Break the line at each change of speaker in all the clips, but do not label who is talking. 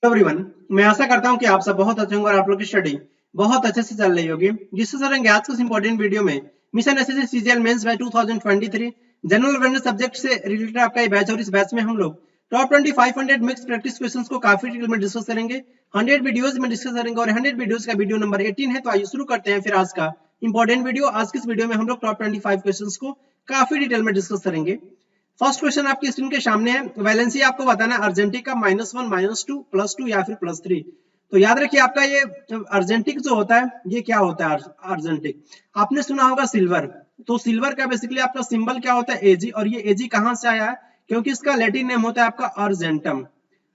Everyone, मैं आशा करता हूं कि आप सब बहुत अच्छे होंगे और आप लोग की स्टडी बहुत अच्छे से चल रही होगी। जिससे सर आज के इंपॉर्टेंट वीडियो में mission SSC CGL mains by 2023 general awareness subject से रिलेटेड आपका ये बैच और इस बैच में हम लोग टॉप 2500 मिक्स प्रैक्टिस क्वेश्चंस को काफी डिटेल में डिस्कस करेंगे। 100 वीडियोस में डिस्कस करेंगे और 100 वीडियोस का वीडियो नंबर 18 है। तो आइए शुरू करते हैं फिर आज का इंपॉर्टेंट वीडियो। आज के इस वीडियो में हम लोग टॉप 25 क्वेश्चंस को काफी डिटेल में डिस्कस करेंगे। फर्स्ट क्वेश्चन आपकी स्क्रीन के सामने है। वैलेंसी आपको बताना है अर्जेंटिक का -1 -2 +2 या फिर +3। तो याद रखिए आपका ये अर्जेंटिक जो होता है ये क्या होता है। अर्जेंटिक आपने सुना होगा सिल्वर। तो सिल्वर का बेसिकली आपका सिंबल क्या होता है एजी। और ये एजी कहां से आया है क्योंकि इसका लैटिन नेम होता है आपका अर्जेंटम।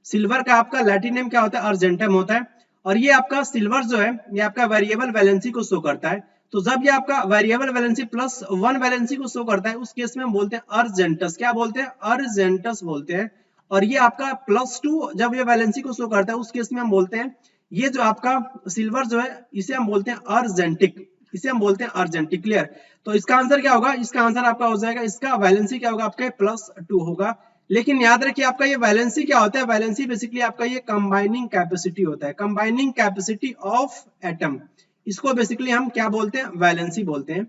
सिल्वर का आपका लैटिन नेम क्या होता है अर्जेंटम होता है। और ये आपका सिल्वर जो है ये आपका वेरिएबल वैलेंसी को शो करता है। तो जब ये आपका वेरिएबल वैलेंसी +1 वैलेंसी को शो करता है उस केस में हम बोलते हैं अर्जेंटस। क्या बोलते हैं अर्जेंटस बोलते हैं। और ये आपका +2 जब ये वैलेंसी को शो करता है उस केस में हम बोलते हैं ये जो आपका सिल्वर जो है इसे हम बोलते हैं अर्जेंटिक। इसे हम बोलते हैं अर्जेंटिक। क्लियर। तो इसका आंसर क्या होगा। इसका आंसर आपका हो जाएगा इसका वैलेंसी क्या होगा आपका +2 होगा। लेकिन याद रखिए आपका ये वैलेंसी क्या होता है। वैलेंसी बेसिकली आपका ये कंबाइनिंग कैपेसिटी होता है। कंबाइनिंग कैपेसिटी ऑफ एटम इसको बेसिकली हम क्या बोलते हैं वैलेंसी बोलते हैं।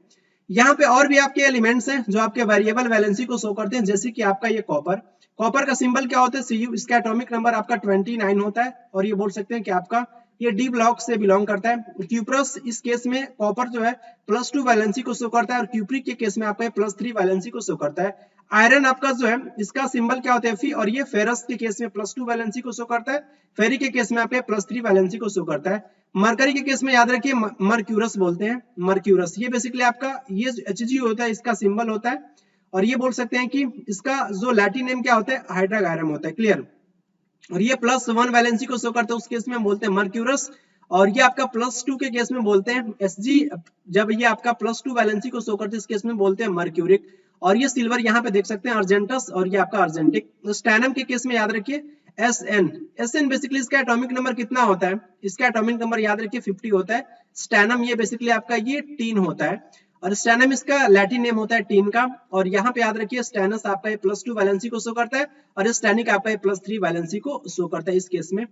यहाँ पे और भी आपके एलिमेंट्स हैं जो आपके वेरिएबल वैलेंसी को शो करते हैं जैसे कि आपका ये कॉपर। कॉपर का सिंबल क्या होता है Cu। इसका एटॉमिक नंबर आपका 29 होता है। और ये बोल सकते हैं कि आपका ये डी ब्लॉक से बिलोंग करता है। क्यूप्रस इस केस में कॉपर जो है +2 वैलेंसी को शो करता है और क्यूप्रिक के केस में आपका +3 वैलेंसी को शो करता है। आयरन आपका जो है इसका सिंबल क्या होता है Fe। और ये फेरस के केस में +2 वैलेंसी को शो करता है। फेरिक के केस में आपके +3 वैलेंसी को शो करता है। मरकरी के केस में याद रखिए मर्क्यूरस बोलते हैं। मर्क्यूरस ये बेसिकली आपका ये Hg होता है इसका सिंबल होता है। और ये बोल सकते हैं कि इसका जो लैटिन नेम क्या होता है हाइड्रागायरम होता है। क्लियर। और ये +1 वैलेंसी को शो करता है उस केस में हम बोलते हैं मर्क्यूरस। और ये आपका +2 के केस में बोलते हैं Hg। जब ये आपका +2 वैलेंसी को शो करते हैं इस केस में बोलते हैं मर्क्यूरिक। और ये सिल्वर यहाँ पे देख सकते हैं अर्जेंटस और ये आपका अर्जेंटिक। स्टैनम के केस में याद रखिए Sn बेसिकली इसका एटॉमिक नंबर कितना होता है। इसका एटॉमिक नंबर याद रखिए 50 होता है। स्टैनम ये बेसिकली आपका ये टीन होता है। और स्टैनम इसका लैटिन नेम होता है टीन का। और यहाँ पे याद रखिए स्टैनस आपका ये +2 वैलेंसी को शो करता है और स्टैनिक आपका ये +3 वैलेंसी को शो करता है इस केस में।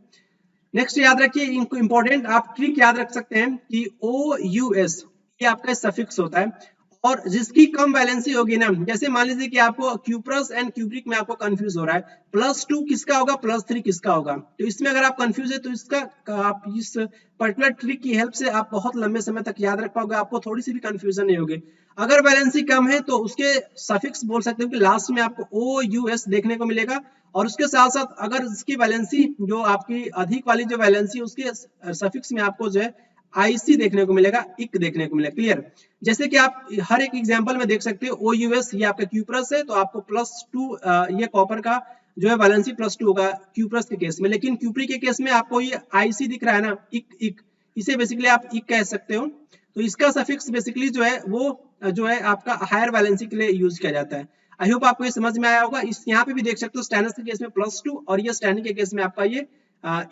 नेक्स्ट याद रखिए इनको इंपॉर्टेंट आप ट्रिक याद रख सकते हैं कि OUS ये आपका सफिक्स होता है। और जिसकी कम वैलेंसी होगी ना जैसे मान लीजिए कि आपको क्यूप्रस एंड क्यूब्रिक में आपको कंफ्यूज हो रहा है +2 किसका होगा +3 किसका होगा। तो इसमें अगर आप कंफ्यूज है तो इसका आप इस पर्टिकुलर ट्रिक की हेल्प से आप बहुत लंबे समय तक याद रख पाओगे। आपको थोड़ी सी भी कंफ्यूजन नहीं होगी। अगर वैलेंसी कम है तो उसके सफिक्स बोल सकते हो कि लास्ट में आपको OUS देखने को मिलेगा। और उसके साथ साथ अगर इसकी वैलेंसी जो आपकी अधिक वाली जो वैलेंसी उसके सफिक्स में आपको जो है IC देखने को मिलेगा इक देखने को मिलेगा। क्लियर। जैसे कि आप हर एक एग्जांपल में देख सकते हो OUS ये आपका क्यूप्रस है तो आपको +2 ये कॉपर का जो है वैलेंसी +2 होगा क्यूप्रस के केस में। लेकिन क्यूप्री के केस में आपको ये IC दिख रहा है ना इक इसे बेसिकली आप इक कह सकते हो। तो इसका सफिक्स बेसिकली जो है वो जो है आपका हायर वैलेंसी के लिए यूज किया जाता है। आई होप आपको ये समझ में आया होगा। इस यहाँ पे भी देख सकते हो स्टैनस के केस में +2 और ये स्टैनिक के केस में आपका ये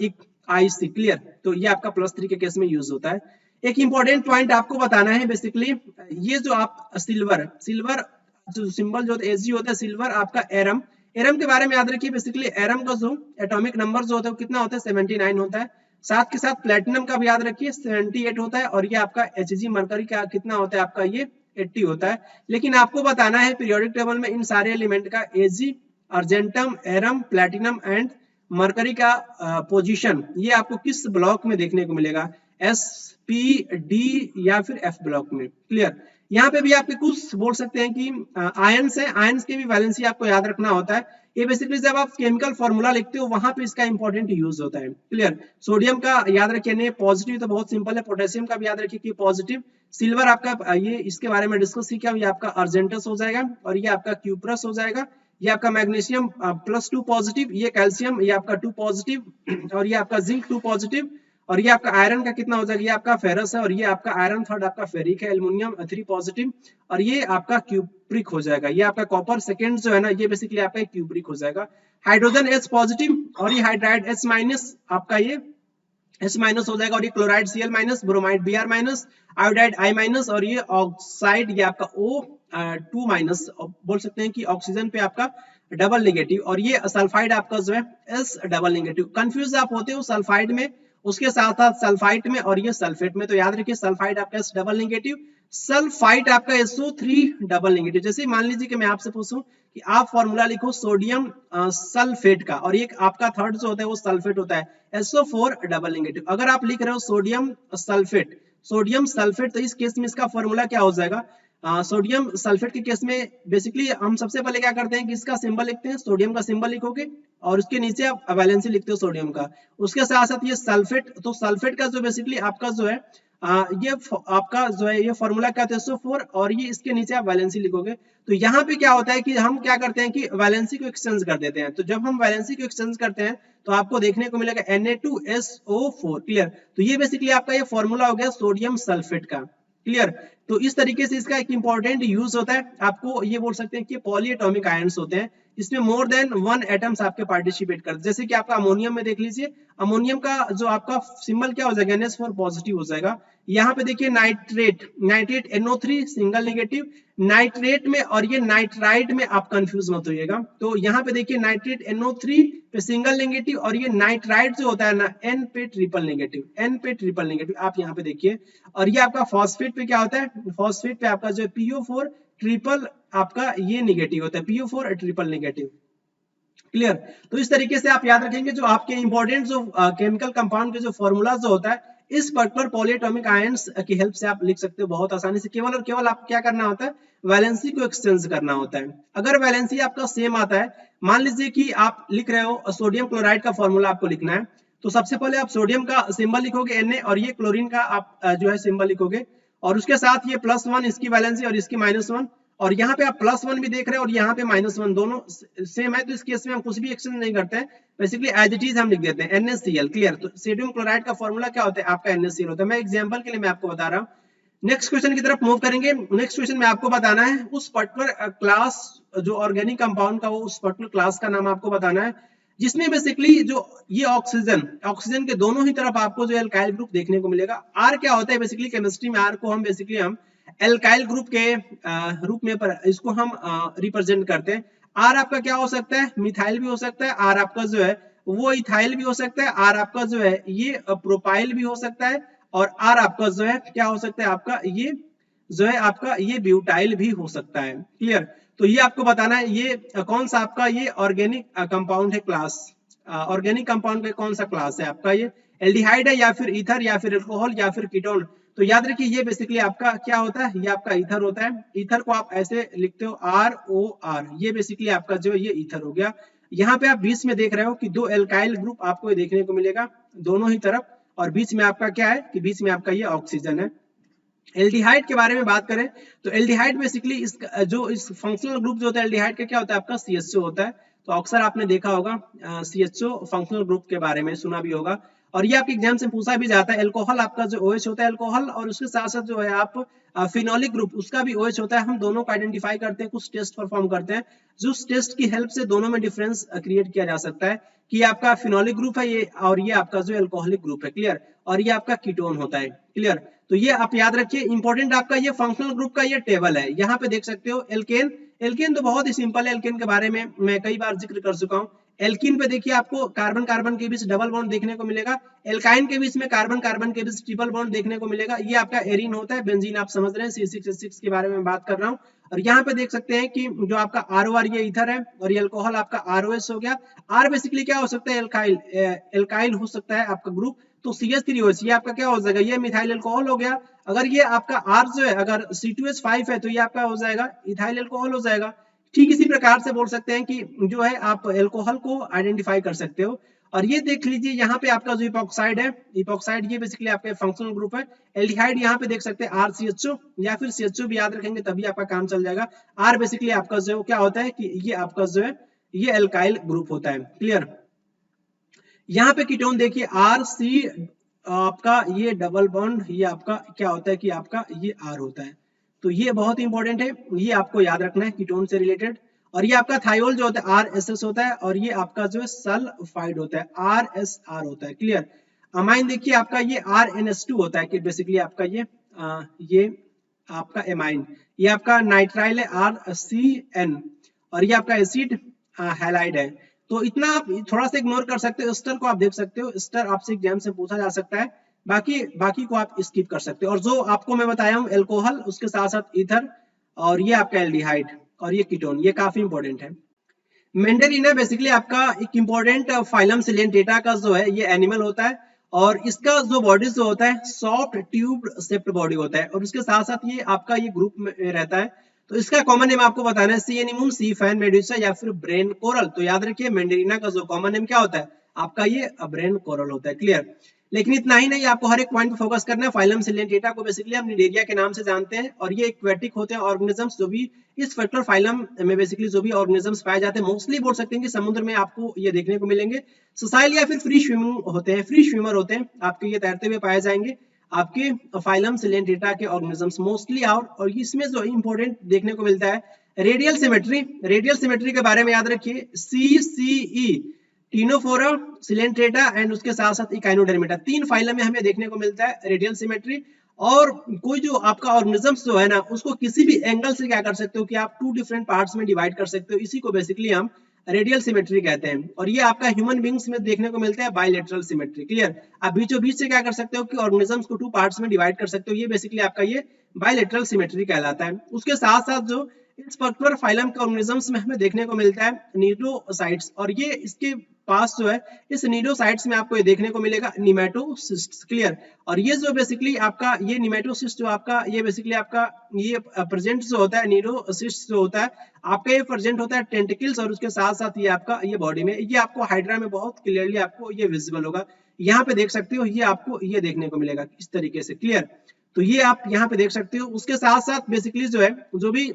इक IC। क्लियर। तो ये आपका +3 के केस में यूज होता है। एक इंपॉर्टेंट पॉइंट आपको बताना है बेसिकली ये जो आप सिल्वर जो सिंबल जो Ag होता है सिल्वर आपका एरम एरम के बारे में याद रखिए। बेसिकली एरम का जो एटॉमिक नंबर जो होता है कितना होता है 79 होता है। साथ के साथ प्लेटिनम का भी याद रखिए 78 होता है। और ये आपका Hg मरकरी का कितना होता है आपका ये 80 होता है। लेकिन आपको बताना है पीरियोडिक टेबल में इन सारे एलिमेंट का Ag argentum aurum platinum and mercury का पोजीशन ये आपको किस ब्लॉक में देखने को मिलेगा S P D या फिर F ब्लॉक में। क्लियर। यहाँ पे भी आपके कुछ बोल सकते हैं कि आयंस है आयंस के भी वैलेंसी आपको याद रखना होता है। ये बेसिकली जब आप केमिकल फॉर्मूला लिखते हो वहां पे इसका इंपॉर्टेंट यूज होता है। क्लियर। सोडियम का याद रखिए नहीं पॉजिटिव तो बहुत सिंपल है। पोटेशियम का भी याद रखिए कि पॉजिटिव। सिल्वर आपका ये इसके बारे में डिस्कस किया ये आपका अर्जेंटस हो जाएगा और ये आपका क्यूप्रस हो जाएगा। ये आपका मैग्नीशियम +2 पॉजिटिव ये कैल्शियम ये आपका 2 पॉजिटिव और ये आपका जिंक 2 पॉजिटिव। और ये आपका आयरन का कितना हो जाएगा ये आपका फेरस है और ये आपका आयरन थर्ड आपका फेरिक है एल्युमिनियम 3 पॉजिटिव और ये आपका क्यूप्रिक हो जाएगा। ये आपका कॉपर सेकंड जो है ना ये बेसिकली आपका क्यूप्रिक हो जाएगा। हाइड्रोजन H पॉजिटिव और ये हाइड्राइड H माइनस आपका ये H माइनस हो जाएगा। और ये chloride Cl minus bromide Br minus iodide I minus और ये ऑक्साइड ये आपका O2 माइनस बोल सकते हैं कि ऑक्सीजन पे आपका डबल नेगेटिव, और ये सल्फाइड आपका जो है S डबल नेगेटिव। कंफ्यूज आप होते हो सल्फाइड में, उसके साथ साथ सल्फाइड में और ये सल्फेट में, तो याद रखिए सल्फाइड आपका S डबल नेगेटिव, सल्फाइड आपका SO3 डबल नेगेटिव। जैसे मान लीजिए कि मैं आपसे पूछूं कि आप फॉर्मूला लिखो सोडियम सल्फेट का, और एक आपका थर्ड जो होता है वो सल्फेट होता है SO4 डबल नेगेटिव। अगर आप लिख रहे हो सोडियम सल्फेट, सोडियम सल्फेट, तो इस केस में इसका फॉर्मूला क्या हो जाएगा? सोडियम सल्फेट के केस में बेसिकली हम सबसे पहले क्या करते हैं कि इसका सिंबल लिखते हैं, सोडियम का सिंबल लिखोगे और उसके नीचे आप वैलेंसी लिखते हो सोडियम का, उसके साथ साथ ये सल्फेट, तो सल्फेट का जो बेसिकली आपका जो है ये आपका जो है ये फॉर्मूला क्या होता है SO4, और ये इसके नीचे आप वैलेंसी लिखोगे। तो यहाँ पे क्या होता है कि हम क्या करते हैं कि वैलेंसी को एक्सचेंज कर देते हैं। तो जब हम वैलेंसी को एक्सचेंज करते हैं तो आपको देखने को मिलेगा Na2SO4। क्लियर? तो ये बेसिकली आपका ये फॉर्मूला हो गया सोडियम सल्फेट का। क्लियर? तो इस तरीके से इसका एक इंपॉर्टेंट यूज होता है, आपको ये बोल सकते हैं कि पॉलीएटॉमिक आयंस होते हैं, इसमें मोर देन 1 एटम्स आपके पार्टिसिपेट करते हैं। जैसे कि आपका अमोनियम में देख लीजिए, अमोनियम का जो आपका सिंबल क्या हो जाएगा? NH4 पॉजिटिव हो जाएगा। यहाँ पे देखिए nitrate, nitrate NO3 single negative, nitrate में और ये नाइट्राइट में आप कंफ्यूज मत होइएगा। तो यहाँ पे देखिए नाइट्रेट NO3 पे सिंगल नेगेटिव, और ये नाइट्राइट जो होता है ना N पे ट्रिपल नेगेटिव, N पे ट्रिपल नेगेटिव आप यहाँ पे देखिए। और ये आपका फॉस्फेट पे क्या होता है? फॉस्फेट पे आपका जो PO4 ट्रिपल आपका ये नेगेटिव होता है, PO4 ट्रिपल नेगेटिव। क्लियर? तो इस तरीके से आप याद रखेंगे जो आपके इंपॉर्टेंट जो केमिकल कंपाउंड के जो फॉर्मूला जो होता है इस पर्टिकुलर पॉलीएटॉमिक आयंस की हेल्प से आप लिख सकते हो बहुत आसानी से। केवल और केवल आपको क्या करना होता है? वैलेंसी को एक्सचेंज करना होता है। अगर वैलेंसी आपका सेम आता है, मान लीजिए कि आप लिख रहे हो सोडियम क्लोराइड का फॉर्मूला आपको लिखना है, तो सबसे पहले आप सोडियम का सिंबल लिखोगे Na, और ये क्लोरीन का आप जो है सिंबल लिखोगे, और उसके साथ ये +1 इसकी वैलेंसी और इसकी -1, और यहाँ पे आप +1 भी देख रहे हैं और यहाँ पे -1, दोनों सेम है। तो इस केस में हम कुछ भी एक्सचेंज नहीं करते हैं, बेसिकली एज इट इज हम लिख देते हैं NaCl। क्लियर? तो सोडियम क्लोराइड का फॉर्मूला क्या होता है? आपका NaCl होता है। मैं एग्जांपल के लिए मैं आपको बता रहा हूँ। नेक्स्ट क्वेश्चन की तरफ मूव करेंगे। नेक्स्ट क्वेश्चन में आपको बताना है उस पर्टिकुलर क्लास जो ऑर्गेनिक कंपाउंड का, वो उस पर्टिकुलर क्लास का नाम आपको बताना है जिसमें बेसिकली जो ये ऑक्सीजन, ऑक्सीजन के दोनों ही तरफ आपको जो एल्काइल ग्रुप देखने को मिलेगा। आर क्या होता है? बेसिकली केमिस्ट्री में आर को हम बेसिकली हम एल्काइल ग्रुप के रूप में इसको हम रिप्रेजेंट करते हैं। आर आपका क्या हो सकता है? मिथाइल भी हो सकता है, आर आपका जो है वो इथाइल भी हो सकता है, आर आपका जो है ये प्रोपाइल भी हो सकता है, और आर आपका जो है क्या हो सकता है? आपका ये जो है आपका ये ब्यूटाइल भी हो सकता है। क्लियर? तो ये आपको बताना है ये कौन सा आपका ये ऑर्गेनिक कंपाउंड है क्लास, ऑर्गेनिक कंपाउंड का कौन सा क्लास है आपका? ये एल्डिहाइड है या फिर ईथर या फिर अल्कोहल या फिर कीटोन? तो याद रखिए ये बेसिकली आपका क्या होता है? ये आपका ईथर होता है। ईथर को आप ऐसे लिखते हो ROR, ये बेसिकली आपका जो ये ईथर हो गया। यहाँ पे आप बीच में देख रहे हो कि दो एल्काइल ग्रुप आपको देखने को मिलेगा दोनों ही तरफ, और बीच में आपका क्या है कि बीच में आपका ये ऑक्सीजन है। एल्डिहाइड के बारे में बात करें तो एल्डिहाइड बेसिकली इस फंक्शनल ग्रुप जो होता है एल्डिहाइड का क्या होता है? आपका CHO होता है। तो अक्सर आपने देखा होगा CHO फंक्शनल ग्रुप के बारे में सुना भी होगा, और ये आपके एग्जाम से पूछा भी जाता है। एल्कोहल आपका जो OH होता है एल्कोहल, और उसके साथ साथ जो है आप फिनोलिक ग्रुप उसका भी OH होता है। हम दोनों को आइडेंटिफाई करते हैं, कुछ टेस्ट परफॉर्म करते हैं, जो टेस्ट की हेल्प से दोनों में डिफरेंस क्रिएट किया जा सकता है कि ये आपका फिनोलिक ग्रुप है ये, और ये आपका जो एल्कोहलिक ग्रुप है। क्लियर? और ये आपका कीटोन होता है। क्लियर? तो ये आप याद रखिए इंपॉर्टेंट आपका ये फंक्शनल ग्रुप का ये टेबल है। यहाँ पे देख सकते हो एल्केन, एल्केन तो बहुत ही सिंपल है, एल्केन के बारे में मैं कई बार जिक्र कर चुका हूँ। एल्कीन पे देखिए आपको कार्बन कार्बन के बीच डबल बॉन्ड देखने को मिलेगा, एल्काइन के बीच में कार्बन कार्बन के बीच ट्रिपल बॉन्ड देखने को मिलेगा। ये आपका एरीन होता है, बेंजीन आप समझ रहे हैं, C6H6 के बारे में बात कर रहा हूँ। और यहाँ पे देख सकते हैं कि जो आपका ROR ये ईथर है, और ये अल्कोहल आपका ROS हो गया। R बेसिकली क्या हो सकता है? एल्काइल, एल्काइल हो सकता है आपका ग्रुप। तो CH3OH ये आपका क्या हो जाएगा? ये मिथाइल अल्कोहल हो गया। अगर ये आपका R जो है अगर C2H5 है तो ये आपका हो जाएगा इथाइल अल्कोहल हो जाएगा। ठीक इसी प्रकार से बोल सकते हैं कि जो है आप एल्कोहल को आइडेंटिफाई कर सकते हो। और ये देख लीजिए यहाँ पे आपका जो इपॉक्साइड है, इपॉक्साइड ये बेसिकली आपका फंक्शनल ग्रुप है। एल्डिहाइड यहाँ पे देख सकते हैं RCHO या फिर CHO भी याद रखेंगे तभी आपका काम चल जाएगा। R बेसिकली आपका जो क्या होता है कि ये आपका जो है ये एल्काइल ग्रुप होता है। क्लियर? यहाँ पे कीटोन देखिए RC आपका ये डबल बॉन्ड, ये आपका क्या होता है कि आपका ये R होता है। तो ये बहुत इंपॉर्टेंट है, ये आपको याद रखना है कीटोन से रिलेटेड। और ये आपका थायोल जो होता है RSS होता है, और ये आपका जो है सल्फाइड होता है RSR होता है। क्लियर? अमाइन देखिए आपका ये RNS2 होता है कि बेसिकली आपका ये आपका एमाइन, ये आपका नाइट्राइल है RCN, और ये आपका एसिड हैलाइड है। तो इतना आप थोड़ा सा इग्नोर कर सकते हो, स्टर को आप देख सकते हो, स्टर आपसे एग्जाम से पूछा जा सकता है, बाकी बाकी को आप स्किप कर सकते हो। और जो आपको मैं बताया हूँ एल्कोहल, उसके साथ साथ ईथर, और ये आपका एल्डिहाइड, और ये कीटोन, ये काफी इंपॉर्टेंट है। मेंडेलिना बेसिकली आपका एक इंपॉर्टेंट फाइलम सिलेंटेटा का जो है ये एनिमल होता है, और इसका जो बॉडी जो होता है सॉफ्ट ट्यूब शेप्ड बॉडी होता है, और उसके साथ साथ ये आपका ये ग्रुप में रहता है। तो इसका कॉमन नेम आपको बताना है, सी एनिमून, सी फैन, मेडुसा या फिर ब्रेन कोरल। तो याद रखिए मेंडेलिना का जो कॉमन नेम क्या होता है आपका, ये ब्रेन कोरल होता है। क्लियर। लेकिन इतना ही नहीं, आपको हर एक पॉइंट पे फोकस करना है। फाइलम सिलेंटेटा को बेसिकली हम निडेरिया के नाम से जानते हैं, और ये एक्वेटिक होते हैं ऑर्गेनिजम्स, जो भी इस पर्टिकुलर फाइलम में बेसिकली जो भी ऑर्गेनिजम्स पाए जाते हैं, मोस्टली बोल सकते हैं कि समुद्र में आपको ये देखने को मिलेंगे। ससाइल या फिर फ्री स्विमिंग होते हैं, फ्री स्विमर होते हैं, आपके ये तैरते हुए पाए जाएंगे आपके फाइलम सिलेंटेटा के ऑर्गेनिजम्स मोस्टली। और इसमें जो इंपॉर्टेंट देखने को मिलता है रेडियल सिमेट्री, रेडियल सिमेट्री के बारे में याद रखिए, CCE टीनोफोरा, सिलेंट्रेटा एंड उसके साथ साथ इकाइनोडर्मेटा, 3 फाइलम में हमें देखने को मिलता है रेडियल सिमेट्री। और कोई जो आपका ऑर्गेनिजम्स जो है ना, उसको किसी भी एंगल से क्या कर सकते हो कि आप 2 डिफरेंट पार्ट्स में डिवाइड कर सकते हो, इसी को बेसिकली हम रेडियल सिमेट्री कहते हैं। और ये आपका ह्यूमन बींग्स में देखने को मिलता है बायलैटरल सिमेट्री। क्लियर। आप बीचों बीच से क्या कर सकते हो कि ऑर्गेनिजम्स को 2 पार्ट्स में डिवाइड कर सकते हो, ये बेसिकली आपका ये बायलैटरल सिमेट्री कहलाता है। उसके साथ साथ जो इस पर्टिकुलर फाइलम के ऑर्गेनिजम्स में हमें देखने को मिलता है नीडोसाइट्स, और ये इसके पास जो है इस नीडोसाइट्स में आपको ये देखने को मिलेगा निमेटोसिस्ट। क्लियर। और ये जो बेसिकली आपका ये निमेटोसिस्ट जो आपका ये बेसिकली आपका ये प्रेजेंट जो होता है नीडोसिस्ट जो होता है आपका, ये प्रेजेंट होता है टेंटिकल्स, और उसके साथ साथ ये आपका ये बॉडी में, ये आपको हाइड्रा में बहुत क्लियरली आपको ये विजिबल होगा, यहाँ पे देख सकते हो, ये आपको ये देखने को मिलेगा इस तरीके से। क्लियर। तो ये आप यहाँ पे देख सकते हो। उसके साथ साथ बेसिकली जो है जो भी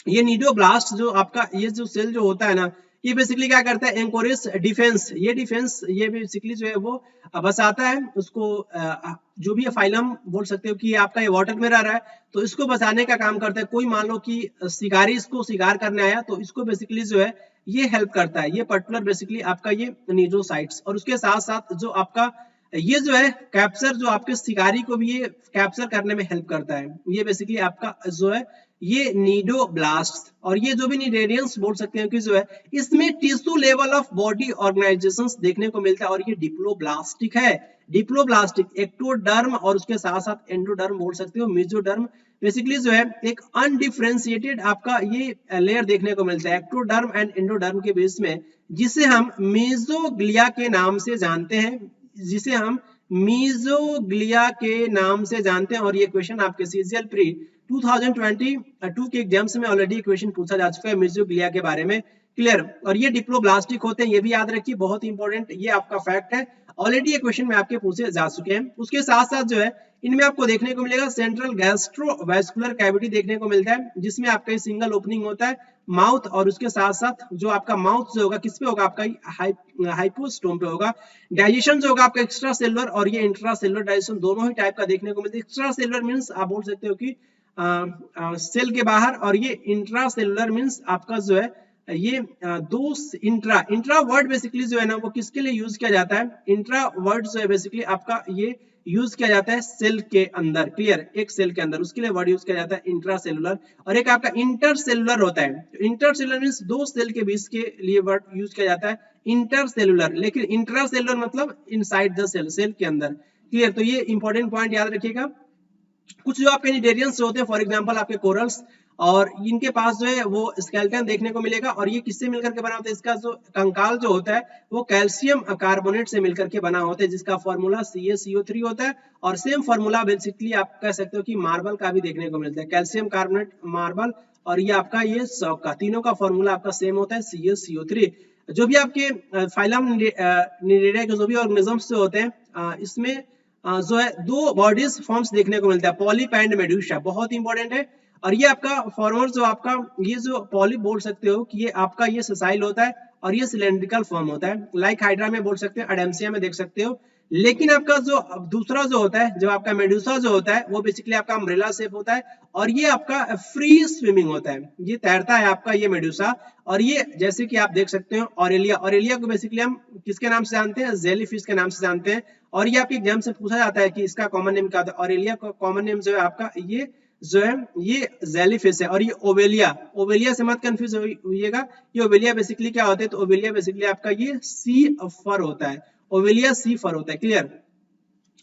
ये नीडोब्लास्ट जो आपका ये जो सेल जो होता है ना, ये बेसिकली क्या करता है एंकोरेज डिफेंस, ये डिफेंस ये बेसिकली जो है वो बचाता है उसको, जो भी फाइलम बोल सकते हो कि आपका ये वाटर में रह रहा है, तो इसको बचाने का काम करता है। कोई मान लो कि शिकारी इसको शिकार करने आया, तो इसको बेसिकली जो है ये हेल्प करता है, ये पर्टिकुलर बेसिकली आपका ये नीडोसाइट्स। और उसके साथ साथ जो आपका ये जो है कैप्चर, जो आपके शिकारी को भी ये कैप्चर करने में हेल्प करता है, ये बेसिकली आपका जो है ये नीडोब्लास्ट। और ये जो भी नीडेरियंस बोल सकते हैं कि जो है इसमें tissue level of body organisations देखने को मिलता है, और ये डिप्लोब्लास्टिक है, डिप्लोब्लास्टिक एक्टोडर्म, और उसके साथ साथ एंडोडर्म बोल सकते हो, मेसोडर्म। बेसिकली जो है एक अनडिफरेंशिएटेड आपका ये लेयर देखने को मिलता है एक्टोडर्म एंड एंडोडर्म के बीच में, जिसे हम मेसोग्लिया के नाम से जानते हैं, जिसे हम मीजोग्लिया के नाम से जानते हैं। और ये क्वेश्चन आपके सीजीएल प्री 2022 के एग्जाम्स में ऑलरेडी क्वेश्चन पूछा जा चुका है मीजोग्लिया के बारे में। क्लियर। और ये डिप्लोब्लास्टिक होते हैं, ये भी याद रखिए, बहुत इंपॉर्टेंट ये आपका फैक्ट है, ऑलरेडी ये क्वेश्चन में आपके पूछे जा चुके हैं। उसके साथ साथ जो है इनमें आपको देखने को मिलेगा सेंट्रल गैस्ट्रोवैस्कुलर कैविटी देखने को मिलता है, जिसमें आपका सिंगल ओपनिंग होता है माउथ, और उसके साथ साथ जो आपका माउथ जो होगा किस पे होगा आपका हाइपोस्टोम पे होगा। डाइजेशन जो होगा आपका एक्स्ट्रा सेलुलर और ये इंट्रा सेलुलर डाइजेशन दोनों ही टाइप का देखने को मिलता है। एक्स्ट्रा सेलुलर मीन्स आप बोल सकते हो कि सेल के बाहर, और ये इंट्रा सेलुलर मीन्स आपका जो है ये दो इंट्रा वर्ड बेसिकली जो है ना वो किसके लिए यूज किया जाता है, इंट्रा वर्ड जो है बेसिकली आपका ये यूज किया जाता है सेल के अंदर। क्लियर। एक सेल के अंदर उसके लिए वर्ड यूज किया जाता है इंट्रा सेलुलर, और एक आपका इंटर सेलुलर होता है। इंटर सेलुलर मीन्स दो सेल के बीच के लिए वर्ड यूज किया जाता है इंटर सेलुलर, लेकिन इंट्रा सेलुलर मतलब इनसाइड द सेल, सेल के अंदर। क्लियर। तो ये इंपॉर्टेंट पॉइंट याद रखिएगा। कुछ जो आपके निडेरियंस होते हैं फॉर एग्जांपल आपके कोरल्स, और इनके पास जो है वो स्केलेटन देखने को मिलेगा, और ये किससे मिलकर के बना होता है, इसका जो कंकाल जो होता है वो कैल्शियम कार्बोनेट से मिलकर के बना होता है, जिसका फॉर्मूला CaCO3 होता है। और सेम फॉर्मूला बेसिकली आप कह सकते हो कि मार्बल का भी देखने को मिलता है, कैल्शियम कार्बोनेट मार्बल, और ये आपका ये सॉक का, तीनों का फॉर्मूला आपका सेम होता है CaCO3। जो भी आपके फाइलम निडेरिया के जो भी ऑर्गेनिजम्स जो होते हैं इसमें जो है दो बॉडीज फॉर्म्स देखने को मिलता है, पॉलिप एंड मेडुसा, बहुत इंपॉर्टेंट है। और ये आपका फॉर्मर जो आपका ये जो पॉलिप बोल सकते हो कि ये आपका ये सेसाइल होता है, और ये सिलेंड्रिकल फॉर्म होता है, लाइक हाइड्रा में बोल सकते हो, अडेम्सिया में देख सकते हो। लेकिन आपका जो दूसरा जो होता है, जो आपका मेडुसा जो होता है वो बेसिकली आपका अम्ब्रेला शेप होता है, और ये आपका फ्री स्विमिंग होता है, ये तैरता है आपका ये मेडुसा। और ये जैसे कि आप देख सकते हो ऑरेलिया, ऑरेलिया को बेसिकली हम किसके नाम से जानते हैं, जेलीफिश के नाम से जानते हैं। और ये आपके एग्जाम से पूछा जाता है कि इसका कॉमन नेम क्या होता है, ऑरेलिया का कॉमन नेम जो है आपका ये जो है ये जेलीफिश है और ये ओवेलिया, ओवेलिया से मत कंफ्यूज होइएगा, ये ओवेलिया बेसिकली क्या होता है, तो ओवेलिया बेसिकली आपका ये सी फर होता है, ओवेलिया सी फर होता है, क्लियर।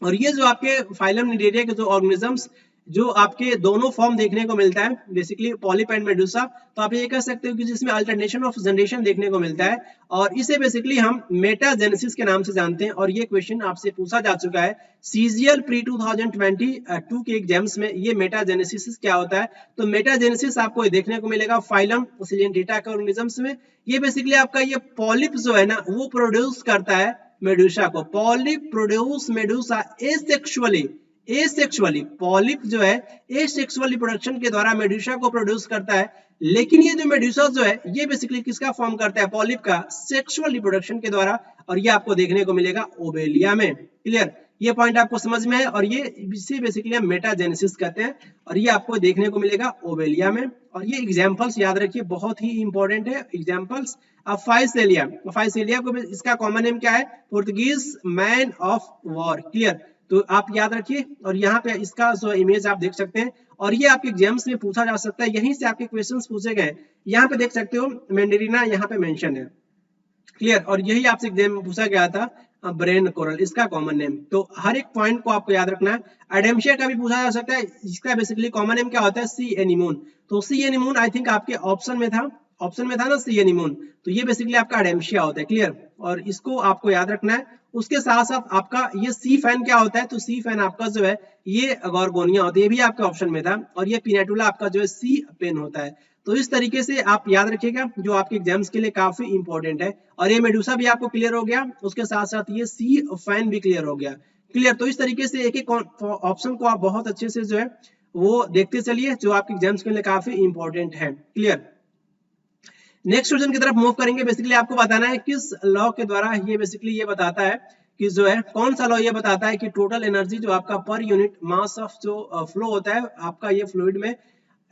और ये जो आपके फाइलम निडेरिया के जो ऑर्गेनिजम्स जो आपके दोनों फॉर्म देखने को मिलता है बेसिकली पॉलिप एंड मेडुसा, तो आप ये कह सकते हो कि जिसमें अल्टरनेशन ऑफ जनरेशन देखने को मिलता है और इसे बेसिकली हम मेटाजेनेसिस के नाम से जानते हैं। और ये क्वेश्चन आपसे पूछा जा चुका है सीजीएल प्री 2022 के एग्जाम्स में, ये मेटाजेनेसिस क्या होता है, तो मेटाजेनेसिस आपको देखने को मिलेगा फाइलम सिलेंटेटा के ऑर्गेनिजम्स में। ये बेसिकली आपका ये पॉलिप जो है ना वो प्रोड्यूस करता है मेडुसा को, polyp produce Medusa asexually polyp जो है एसेक्सुअली प्रोडक्शन के द्वारा मेडुसा को प्रोड्यूस करता है, लेकिन ये जो मेडुसा जो है ये बेसिकली किसका फॉर्म करता है, पॉलिप का, सेक्सुअल रिप्रोडक्शन के द्वारा, और ये आपको देखने को मिलेगा ओवेलिया में, क्लियर। ये पॉइंट आपको समझ में है और ये इसे बेसिकली हम मेटाजेनेसिस कहते हैं और ये आपको देखने को मिलेगा ओवेलिया में। और ये एग्जांपल्स याद रखिए बहुत ही इंपॉर्टेंट है एग्जांपल्स। अब फाइसेलिया, फाइसेलिया को इसका कॉमन नेम क्या है, Portuguese man of war, clear, तो आप याद रखिए। और यहाँ पे इसका जो इमेज आप देख सकते हैं और ये आपके एग्जाम्स में पूछा जा सकता है, यहीं से आपके क्वेश्चंस पूछे गए, यहाँ पे देख सकते हो मैंडेरिना यहाँ पे मेंशन है, क्लियर। और यही आपसे एग्जाम में पूछा गया था ब्रेन कोरल, इसका कॉमन नेम, तो हर एक पॉइंट को आपको याद रखना है। एडेम्शिया का भी पूछा जा सकता है, इसका बेसिकली कॉमन नेम क्या होता है, सी एनीमोन, तो सी एनीमोन आई थिंक आपके ऑप्शन में था ना सी एनीमोन, तो ये बेसिकली आपका एडेम्शिया होता है, क्लियर, और इसको आपको याद रखना है। उसके साथ साथ आपका ये सी फैन क्या होता है, तो सी फैन आपका जो है ये गॉर्गोनिया होता है, ये भी आपके ऑप्शन में था, और ये पिनेटुला आपका जो है सी पेन होता है। तो इस तरीके से आप याद रखिएगा जो आपके एग्जाम्स के लिए काफी इंपॉर्टेंट है। और ये मेडुसा भी आपको क्लियर हो गया, उसके साथ साथ ये सी फैन भी क्लियर हो गया, क्लियर। तो इस तरीके से एक एक ऑप्शन को आप बहुत अच्छे से जो है वो देखते चलिए जो आपके एग्जाम्स के लिए काफी इंपॉर्टेंट है, क्लियर। नेक्स्ट क्वेश्चन की तरफ मूव करेंगे। बेसिकली आपको बताना है किस लॉ के द्वारा ये बेसिकली ये बताता है कि जो है कौन सा लॉ ये बताता है कि टोटल एनर्जी जो आपका पर यूनिट मास ऑफ जो फ्लो होता है आपका ये फ्लूइड में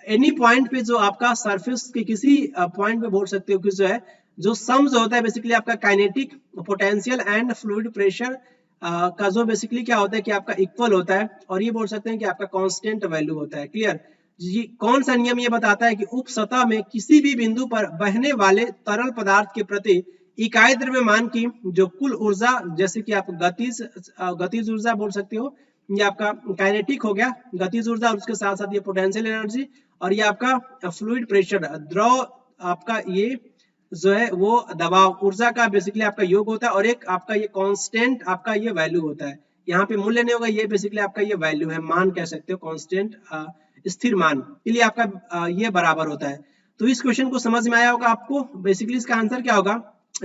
एनी पॉइंट पे जो आपका सरफेस के किसी पॉइंट पे बोल सकते हो कि जो है जो सम जो होता है बेसिकली आपका kinetic potential and fluid pressure का जो बेसिकली क्या होता है कि आपका इक्वल होता है, और ये बोल सकते हैं कि आपका कांस्टेंट वैल्यू होता है, क्लियर। ये कौन सा नियम ये बताता है कि उप सतह में किसी भी बिंदु पर बहने वाले तरल पदार्थ के प्रति इकाई द्रव्यमान की जो कुल ऊर्जा, जैसे कि आप गतिज ऊर्जा बोल सकते हो, ये आपका काइनेटिक हो गया गतिज ऊर्जा, और उसके साथ साथ ये पोटेंशियल एनर्जी, और ये आपका फ्लूइड प्रेशर द्रव आपका ये जो है वो दबाव ऊर्जा का बेसिकली आपका योग होता है, और एक आपका ये कांस्टेंट आपका ये वैल्यू होता है, यहाँ पे मूल्य नहीं होगा, ये बेसिकली आपका ये वैल्यू है, मान कह सकते हो, कांस्टेंट स्थिर मान के लिए आपका ये बराबर होता है। तो इस क्वेश्चन को समझ में आया होगा आपको। बेसिकली इसका आंसर क्या होगा,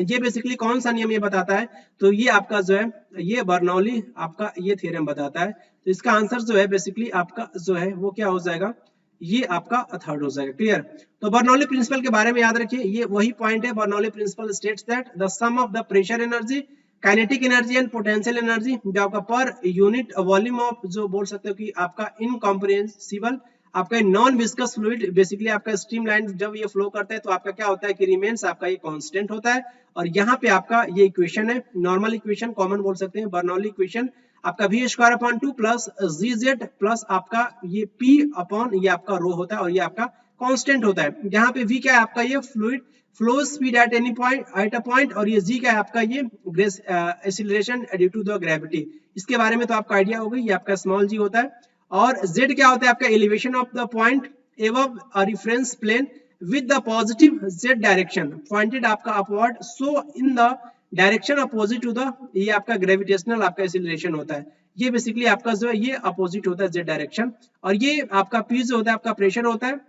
ये बेसिकली कौन सा नियम ये बताता है, तो ये आपका जो है ये बर्नौली आपका ये थ्योरम बताता है। तो इसका आंसर जो है बेसिकली आपका जो है वो क्या हो जाएगा, ये आपका थर्ड हो जाएगा, क्लियर। तो बर्नौली प्रिंसिपल के बारे में याद रखिए, ये वही पॉइंट है, Bernoulli principle states that the sum of the pressure energy, kinetic energy and potential energy जो आपका पर यूनिट वॉल्यूम ऑफ जो बोल सकते हो कि आपका इनकॉम्प्रिहेंसिबल आपका नॉन विस्कस फ्लूइड बेसिकली आपका स्ट्रीमलाइन जब ये फ्लो करता है तो आपका क्या होता है कि रिमेन्स आपका ये कांस्टेंट होता है। और यहाँ पे आपका ये इक्वेशन है, नॉर्मल इक्वेशन कॉमन बोल सकते हैं, बर्नौली इक्वेशन आपका v square upon 2 plus gz plus आपका ये p अपॉन ये आपका रो होता है, और ये आपका कांस्टेंट होता है। यहाँ पे v क्या है आपका ये fluid flow speed at any point at a point, और ये g क्या है आपका ये acceleration due to the gravity. इसके बारे में तो आपका आइडिया होगा, ये आपका स्मॉल g होता है। और z क्या होता है आपका elevation of the point above a reference plane with the positive z direction pointed आपका upward, so in the direction opposite to the ये आपका ग्रेविटेशनल आपका एक्सीलरेशन होता है। ये बेसिकली आपका जो है ये अपोजिट होता है z डायरेक्शन, और ये आपका p जो होता है आपका प्रेशर होता है,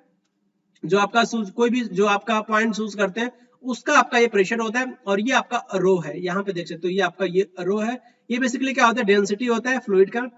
जो आपका कोई भी जो आपका पॉइंट चूज करते हैं उसका आपका ये प्रेशर होता है, और ये आपका रो है, यहाँ पे देख सकते हो ये आपका ये रो है। ये बेसिकली क्या होता है, डेंसिटी होता है फ्लूइड का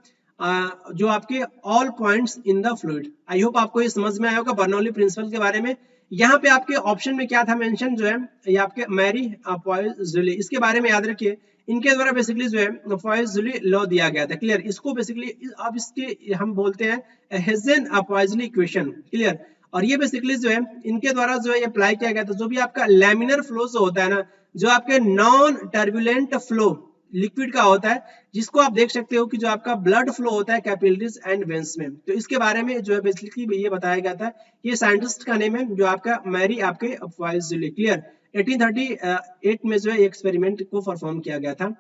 जो आपके all points in the fluid. I hope आपको ये समझ में आया होगा बर्नौली प्रिंसिपल के बारे में। यहाँ पे आपके ऑप्शन में क्या था मेंशन जो है ये आपके मैरी पॉइज़ुली, इसके बारे में याद रखिए, इनके द्वारा बेसिकली जो है पॉइज़ुली लॉ दिया गया था, क्लियर। इसको बेसिकली अब इसके हम बोलते हैं हेज़ेन-पॉइज़ुली इक्वेशन, क्लियर। और ये बेसिकली जो है इनके द्वारा जो है अप्लाई किया गया था, जो भी आपका लैमिनर फ्लो जो होता है ना, जो आपके नॉन टर्बुलेंट फ्लो लिक्विड का होता है, जिसको आप देख सकते हो कि जो आपका ब्लड फ्लो होता है कैपिलरीज एंड वेन्स में। तो इसके बारे में जो है बेसिकली ये बताया गया था। ये साइंटिस्ट का नेम है जो आपका मैरी आपके वाइजली, क्लियर। 1838 में जो है एक्सपेरिमेंट को परफॉर्म किया गया था।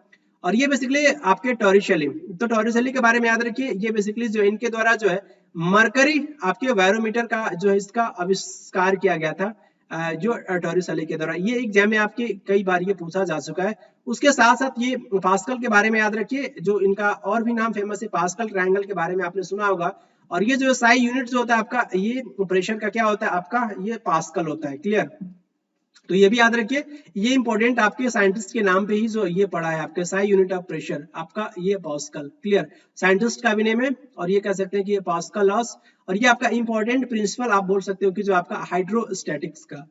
और ये बेसिकली आपके टॉरिशली, तो टॉरिशली के बारे में याद रखिए, ये बेसिकली जो इनके द्वारा जो है मरकरी आपके बैरोमीटर का जो है इसका आविष्कार किया गया था, जो टॉरिशली के द्वारा। ये एग्जाम में आपके कई बार ये पूछा जा चुका है। उसके साथ साथ ये पास्कल के बारे में याद रखिए, जो इनका और भी नाम फेमस है, पास्कल ट्रायंगल के बारे में आपने सुना होगा। और ये जो साई यूनिट जो होता है आपका, ये प्रेशर का क्या होता है आपका, ये पास्कल होता है, क्लियर। तो ये भी याद रखिए, ये इंपॉर्टेंट आपके साइंटिस्ट के नाम पे ही जो ये पड़ा है, आपके साई यूनिट ऑफ प्रेशर आपका ये पास्कल, क्लियर। साइंटिस्ट का भी नेम है, और ये कह सकते हैं कि ये पास्कल लॉस। और ये आपका इंपॉर्टेंट प्रिंसिपल आप बोल सकते हो कि जो आपका हाइड्रोस्टैटिक्स का,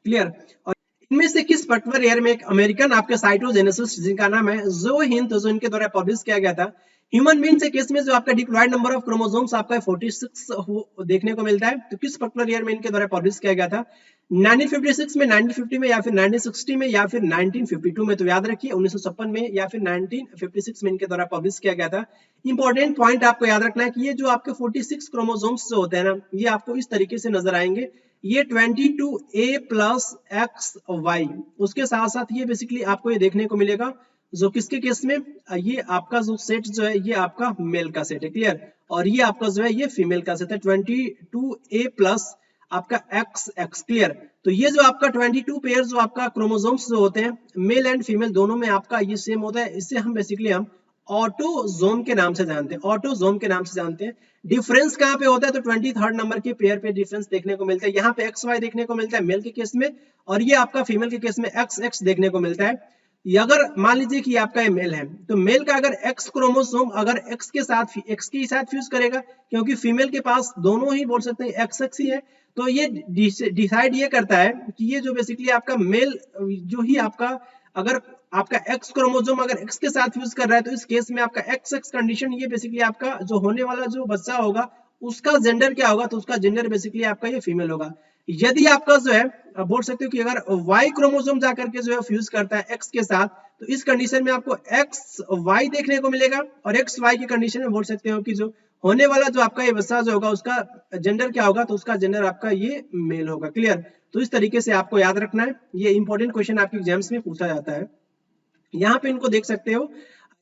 क्लियर। और इनमें से किस पर्टिकुलर ईयर में एक अमेरिकन आपके साइटोजेनेसिस जिनका नाम है जो हिंद, जो इनके द्वारा पब्लिश किया गया था, ह्यूमन बीइंग के केस में जो आपका डिप्लॉयड नंबर ऑफ क्रोमोसोम्स आपका 46 देखने को मिलता है, तो किस पर्टिकुलर ईयर में इनके द्वारा पब्लिश किया गया था? 1956 में, 1950 में, या फिर 1960 में, या फिर 1952 में? तो याद रखिए 1956 में या फिर 1956 में इनके द्वारा पब्लिश किया गया था। इंपॉर्टेंट पॉइंट आपको याद रखना है कि ये जो आपके 46 क्रोमोसोम्स जो होते हैं ना, ये आपको इस तरीके से नजर आएंगे, ये 22A प्लस XY। उसके साथ साथ ये बेसिकली आपको ये देखने को मिलेगा जो किसके केस में, ये आपका जो सेट जो है ये आपका मेल का सेट है, क्लियर। और ये आपका जो है ये फीमेल का सेट है, 22A प्लस आपका XX, क्लियर। तो ये जो आपका 22 पेयर जो आपका क्रोमोसोम्स जो होते हैं मेल एंड फीमेल दोनों में आपका ये सेम होता है। इससे हम बेसिकली हम ऑटोजोम के नाम से जानते हैं, ऑटोजोम के नाम से जानते हैं। डिफरेंस कहाँ पे होता है? तो 23rd नंबर के पेयर पे डिफरेंस देखने को मिलता है। यहाँ पे XY देखने को मिलता है मेल के केस में, और ये आपका फीमेल के केस में XX देखने को मिलता है। अगर मान लीजिए कि आपका ये मेल है, तो मेल का अगर X क्रोमोसोम अगर X के साथ फ्यूज करेगा, क्योंकि फीमेल के पास दोनों ही बोल सकते हैं XX ही है, तो ये डिसाइड ये करता है कि ये जो बेसिकली आपका मेल जो ही आपका अगर आपका X क्रोमोसोम अगर X के साथ फ्यूज कर रहा है, तो इस केस में आपका XX कंडीशन, ये बेसिकली आपका जो होने वाला जो बच्चा होगा उसका जेंडर क्या होगा? तो उसका जेंडर बेसिकली आपका ये फीमेल होगा। यदि आपका जो है बोल सकते हो कि अगर Y क्रोमोसोम जाकर के जो है फ्यूज करता है X के साथ, तो इस कंडीशन में आपको XY देखने को मिलेगा, और XY की कंडीशन में बोल सकते हो कि जो होने वाला जो आपका ये बच्चा जो होगा उसका जेंडर क्या होगा? तो उसका जेंडर आपका ये मेल होगा, क्लियर। तो इस तरीके से आपको याद रखना है, ये इंपॉर्टेंट क्वेश्चन आपके एग्जाम्स में पूछा जाता है। यहाँ पे इनको देख सकते हो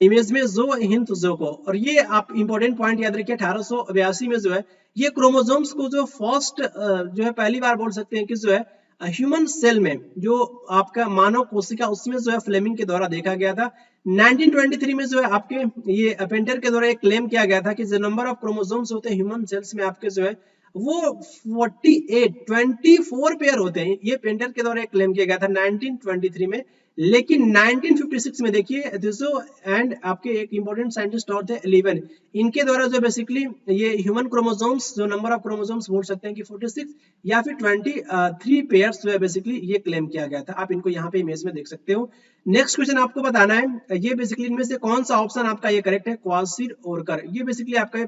इमेज में जो हिंद जो को, और ये आप इंपॉर्टेंट पॉइंट याद रखिए 1882 में जो है ये क्रोमोसोम्स को जो फर्स्ट जो है पहली बार बोल सकते हैं कि जो है ह्यूमन सेल में जो आपका मानव कोशिका उसमें जो है फ्लेमिंग के द्वारा देखा गया था। 1923 में जो है आपके ये पेंटर के द्वारा एक क्लेम किया गया था कि जो नंबर ऑफ क्रोमोसोम्स होते हैं ह्यूमन सेल्स में आपके जो है वो 24 पेयर होते हैं। ये पेंटर के द्वारा एक क्लेम किया गया था 1923 में। लेकिन 1956 में देखिए दिसो एंड आपके एक इंपॉर्टेंट साइंटिस्ट और थे 11, इनके द्वारा जो बेसिकली ये ह्यूमन क्रोमोसोम्स जो नंबर ऑफ क्रोमोसोम्स बोल सकते हैं कि 46 या फिर 23 पेयर्स जो है बेसिकली ये क्लेम किया गया था। आप इनको यहाँ पे इमेज में देख सकते हो। नेक्स्ट क्वेश्चन आपको बताना है, ये बेसिकली इनमें से कौन सा ऑप्शन आपका ये करेक्ट है? क्वासिर-ओरकर, ये बेसिकली आपका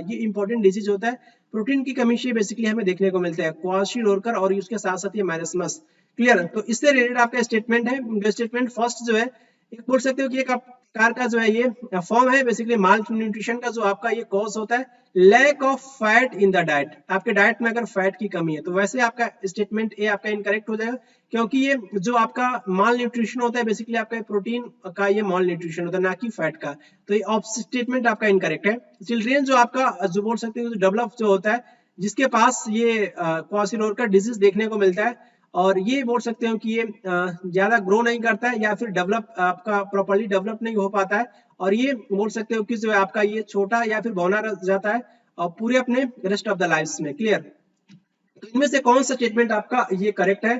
ये इंपॉर्टेंट डिजीज होता है, प्रोटीन की कमी से बेसिकली हमें देखने को मिलता है क्वासिर-ओरकर, और उसके साथ साथ ये मैरस्मस, क्लियर। तो इससे रिलेटेड आपका स्टेटमेंट है, जो स्टेटमेंट फर्स्ट जो है एक बोल सकते हो कि एक प्रकार का जो है ये फॉर्म है बेसिकली माल न्यूट्रिशन का, जो आपका ये कॉज होता है lack of fat in the diet. आपके डाइट में अगर फैट की कमी है तो वैसे आपका स्टेटमेंट ए आपका इनकरेक्ट हो जाएगा, क्योंकि ये जो आपका माल न्यूट्रिशन होता है बेसिकली आपका प्रोटीन का ये माल न्यूट्रिशन होता है, ना कि फैट का। तो ये स्टेटमेंट आपका इनकरेक्ट है। चिल्ड्रेन जो आपका जो बोल सकते हैं डेवलप जो होता है जिसके पास ये क्वासिलोरकर डिजीज देखने को मिलता है, और ये बोल सकते हो कि ये ज्यादा ग्रो नहीं करता है या फिर डेवलप आपका प्रॉपर्ली डेवलप नहीं हो पाता है, और ये बोल सकते हो कि जो है आपका ये छोटा या फिर बौना रह जाता है और पूरे अपने रेस्ट ऑफ द लाइफ में, क्लियर। तो इनमें से कौन सा स्टेटमेंट आपका ये करेक्ट है?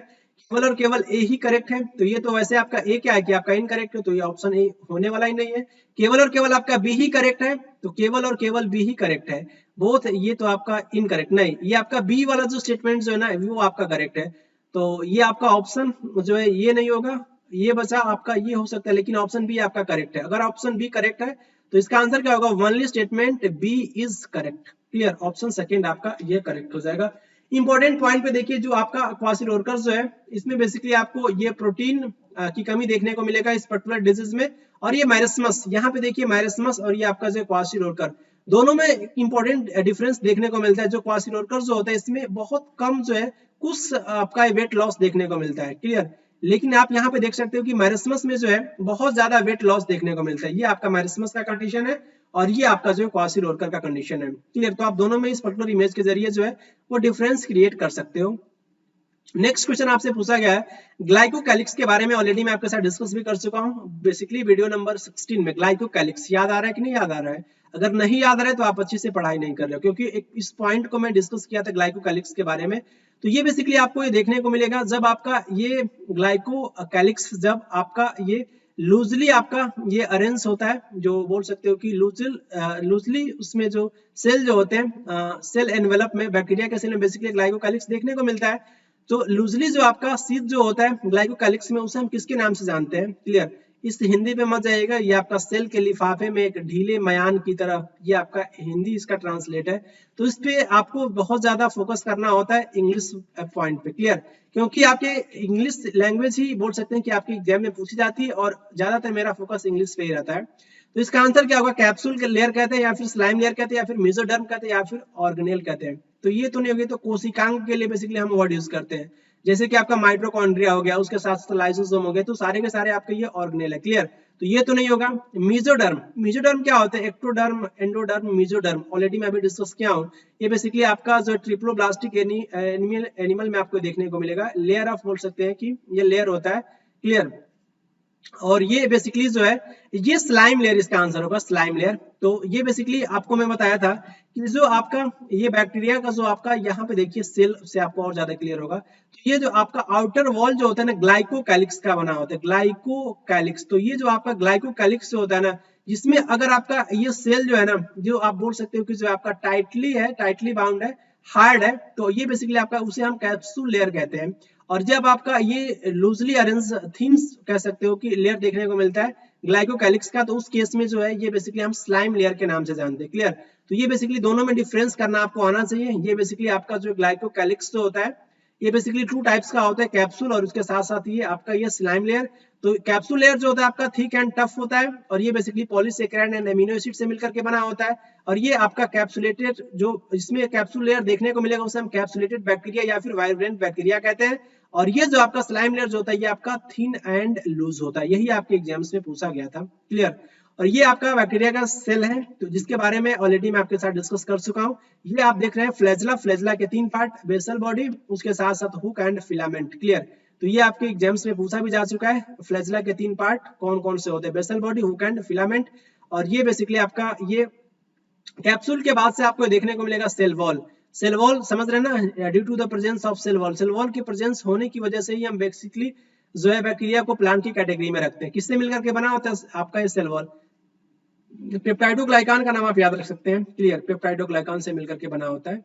केवल और केवल ए ही करेक्ट है। तो ये तो वैसे आपका ए क्या है कि आपका इनकरेक्ट है, तो ये ऑप्शन ए होने वाला ही नहीं है। केवल और केवल आपका बी ही करेक्ट है, तो केवल और केवल बी ही करेक्ट है। बोथ ये तो आपका इनकरेक्ट नहीं, ये आपका बी वाला जो स्टेटमेंट जो है ना वो आपका करेक्ट है। तो ये आपका ऑप्शन जो है ये नहीं होगा, ये बचा आपका ये हो सकता है, लेकिन ऑप्शन बी आपका करेक्ट है। अगर ऑप्शन बी करेक्ट है तो इसका आंसर क्या होगा? Only statement B is correct, clear. Option second आपका ये करेक्ट हो जाएगा। इंपॉर्टेंट पॉइंट पे देखिए जो आपका क्वासिलोरकर जो है इसमें बेसिकली आपको ये प्रोटीन की कमी देखने को मिलेगा इस पर्टिकुलर डिजीज में, और ये मैरिस्मस, यहाँ पे देखिए मैरिस्मस और ये आपका जो क्वासिलोरकर, दोनों में इंपॉर्टेंट डिफरेंस देखने को मिलता है। जो क्वासिलोरकर जो होता है इसमें बहुत कम जो है कुछ आपका वेट लॉस देखने को मिलता है, क्लियर। लेकिन आप यहाँ पे देख सकते हो कि मैरिस्मस में जो है बहुत ज्यादा वेट लॉस देखने को मिलता है। ये आपका मैरिस्मस का कंडीशन है और ये आपका जो है क्वासिलोरकर का कंडीशन है, क्लियर। तो आप दोनों में इस पर्टिकुलर इमेज के जरिए जो है वो डिफरेंस क्रिएट कर सकते हो। नेक्स्ट क्वेश्चन आपसे पूछा गया है ग्लाइकोकैलिक्स के बारे में, ऑलरेडी मैं आपके साथ डिस्कस भी कर चुका हूं बेसिकली वीडियो नंबर 16 में। ग्लाइकोकैलिक्स याद आ रहा है कि नहीं याद आ रहा है? अगर नहीं याद आ रहा है तो आप अच्छे से पढ़ाई नहीं कर रहे हो, क्योंकि इस पॉइंट को मैं डिस्कस किया था ग्लाइकोकैलिक्स के बारे में। तो ये बेसिकली आपको ये देखने को मिलेगा जब आपका ये ग्लाइकोकैलिक्स जब आपका ये लूजली आपका ये अरेंज होता है, जो बोल सकते हो कि लूजली उसमें जो सेल जो होते हैं सेल एनवेलप में, बैक्टीरिया के सेल में बेसिकली ग्लाइकोकैलिक्स देखने को मिलता है। तो लूजली जो आपका शीट जो होता है ग्लाइकोकैलिक्स में, उसे हम किसके नाम से जानते हैं, क्लियर। इस हिंदी पे मत जाइएगा, ये आपका सेल के लिफाफे में एक ढीले मयान की तरह, ये आपका हिंदी इसका ट्रांसलेट है। तो इस पे आपको बहुत ज्यादा फोकस करना होता है इंग्लिश पॉइंट पे, क्लियर। क्योंकि आपके इंग्लिश लैंग्वेज ही बोल सकते हैं कि आपके एग्जाम में पूछी जाती है और ज्यादातर मेरा फोकस इंग्लिश पे ही रहता है। तो इसका आंसर क्या होगा? कैप्सूल लेयर कहते हैं, या फिर स्लाइम लेयर कहते हैं, या फिर मेसोडर्म कहते हैं, या फिर ऑर्गेनेल कहते हैं। तो ये तो नहीं होगी, तो कोशिकांग के लिए बेसिकली हम वर्ड यूज करते हैं, जैसे कि आपका माइटोकॉन्ड्रिया हो गया, उसके साथ लाइसोसोम हो गए, तो सारे के सारे आपके ये ऑर्गेनेल है, क्लियर। तो ये तो नहीं होगा। मेसोडर्म, मेसोडर्म क्या होता है? एक्टोडर्म, एंडोडर्म, मेसोडर्म, ऑलरेडी मैं अभी डिस्कस किया हूँ। ये बेसिकली आपका जो ट्रिप्लोब्लास्टिक एनिमल में आपको देखने को मिलेगा, लेयर ऑफ बोल सकते हैं कि ये लेयर होता है, क्लियर। और ये बेसिकली जो है ये स्लाइम लेयर, इसका आंसर होगा स्लाइम लेयर। तो ये बेसिकली आपको मैं बताया था कि जो आपका ये बैक्टीरिया का जो आपका यहाँ पे देखिए सेल से आपको और ज्यादा क्लियर होगा। तो ये जो आपका आउटर वॉल जो होता है ना ग्लाइकोकैलिक्स का बना होता है, ग्लाइकोकैलिक्स। तो ये जो आपका ग्लाइकोकैलिक्स जो होता है ना, जिसमें अगर आपका ये सेल जो है ना, जो आप बोल सकते हो कि जो आपका टाइटली है, टाइटली बाउंड है, हार्ड है, तो ये बेसिकली आपका उसे हम कैप्सूल लेयर कहते हैं। और जब आपका ये लूजली अरेंज थीम्स कह सकते हो कि लेयर देखने को मिलता है ग्लाइकोकैलिक्स का, तो उस केस में जो है ये बेसिकली हम स्लाइम लेयर के नाम से जानते हैं, क्लियर। तो ये बेसिकली दोनों में डिफरेंस करना आपको आना चाहिए। ये बेसिकली आपका जो ग्लाइकोकैलिक्स जो होता है ये बेसिकली टू टाइप्स का होता है, कैप्सूल और उसके साथ साथ ये आपका ये स्लाइम लेयर। तो कैप्सूल लेयर जो होता है आपका थिक एंड टफ होता है, और ये basically polysaccharide and amino acid से मिलकर के बना होता है। और ये आपका कैप्सुलेटेड, जो इसमें कैप्सूल लेयर देखने को मिलेगा उसे हम कैप्सुलेटेड बैक्टीरिया या फिर वाइब्रेंट बैक्टीरिया कहते हैं। और ये जो आपका स्लाइम लेयर जो होता है ये आपका थिन एंड लूज होता है। यही आपके एग्जाम्स में पूछा गया था, क्लियर। और ये आपका बैक्टीरिया का सेल है, तो जिसके बारे में ऑलरेडी मैं आपके साथ डिस्कस कर चुका हूँ। ये आप देख रहे हैं फ्लैजला, फ्लैजला के 3 पार्ट, बेसल बॉडी, उसके साथ साथ हुक एंड फिलामेंट, क्लियर। तो ये आपके एग्जाम्स में पूछा भी जा चुका है, फ्लैजला के 3 पार्ट कौन कौन से होते हैं, basal body, hook and filament. और ये बेसिकली आपका ये कैप्सूल के बाद से आपको देखने को मिलेगा सेल वॉल। सेल वॉल समझ रहे ना, due to the presence of cell wall, cell wall की प्रेजेंस होने की वजह से ही हम बेसिकली जो है बैक्टीरिया को प्लांट की कैटेगरी में रखते हैं। किससे मिलकर के बना होता है आपका ये सेल वॉल? पेप्टाइडोग्लाइकान का नाम आप याद रख सकते हैं, क्लियर, पेप्टाइडोग्लाइकान से मिलकर के बना होता है।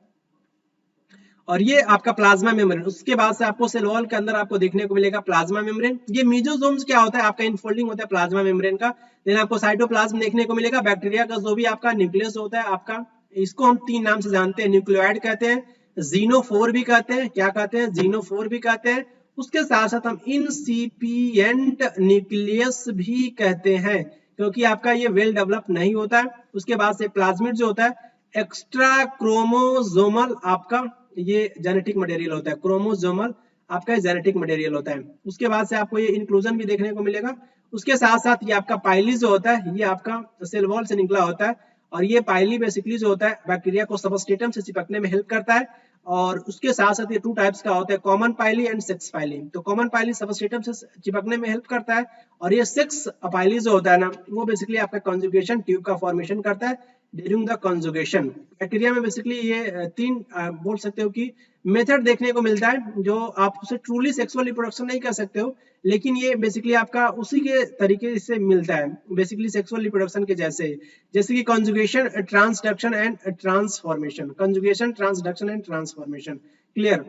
और ये आपका प्लाज्मा मेम्ब्रेन, उसके बाद से आपको सेल वॉल के अंदर आपको देखने को मिलेगा प्लाज्मा मेम्ब्रेन। ये मेसोसोम्स क्या होता है? आपका इनफोल्डिंग होता है प्लाज्मा मेम्ब्रेन का। देन आपको साइटोप्लाज्म देखने को मिलेगा, बैक्टीरिया का जो भी आपका न्यूक्लियस होता है आपका, इसको हम 3 नाम से जानते हैं, न्यूक्लियोइड कहते हैं, जीनोफोर भी कहते हैं, क्या कहते हैं? जीनोफोर भी कहते हैं। उसके साथ साथ हम इनसिपिएंट न्यूक्लियस भी कहते हैं, क्योंकि आपका ये वेल डेवलप नहीं होता है। उसके बाद से प्लाज्मिड जो होता है एक्स्ट्रा क्रोमोसोमल आपका ये जेनेटिक मटेरियल होता है, क्रोमोसोमल आपका जेनेटिक मटेरियल होता है। उसके बाद से आपको ये इंक्लूजन भी देखने को मिलेगा। उसके साथ साथ ये आपका पाइली जो होता है ये आपका सेल वॉल से निकला होता है, और ये पाइली बेसिकली जो होता है बैक्टीरिया को सबस्ट्रेटम से चिपकने में हेल्प करता है। और उसके साथ साथ ये 2 टाइप्स का होता है, कॉमन पाइली एंड सेक्स पाइली। तो कॉमन पाइली सबस्ट्रेटम से चिपकने में हेल्प करता है, और ये सेक्स पाइली जो होता है ना, वो बेसिकली आपका कंजुगेशन ट्यूब का फॉर्मेशन करता है ड्यूरिंग द कंजुगेशन। बैक्टीरिया में बेसिकली ये 3 बोल सकते हो कि मेथड देखने को मिलता है, जो आप उसे ट्रूली सेक्सुअल रिप्रोडक्शन नहीं कह सकते हो, लेकिन ये बेसिकली आपका उसी के तरीके से मिलता है, बेसिकली सेक्सुअल रिप्रोडक्शन के जैसे कि conjugation, transduction and transformation, conjugation, transduction and transformation, clear.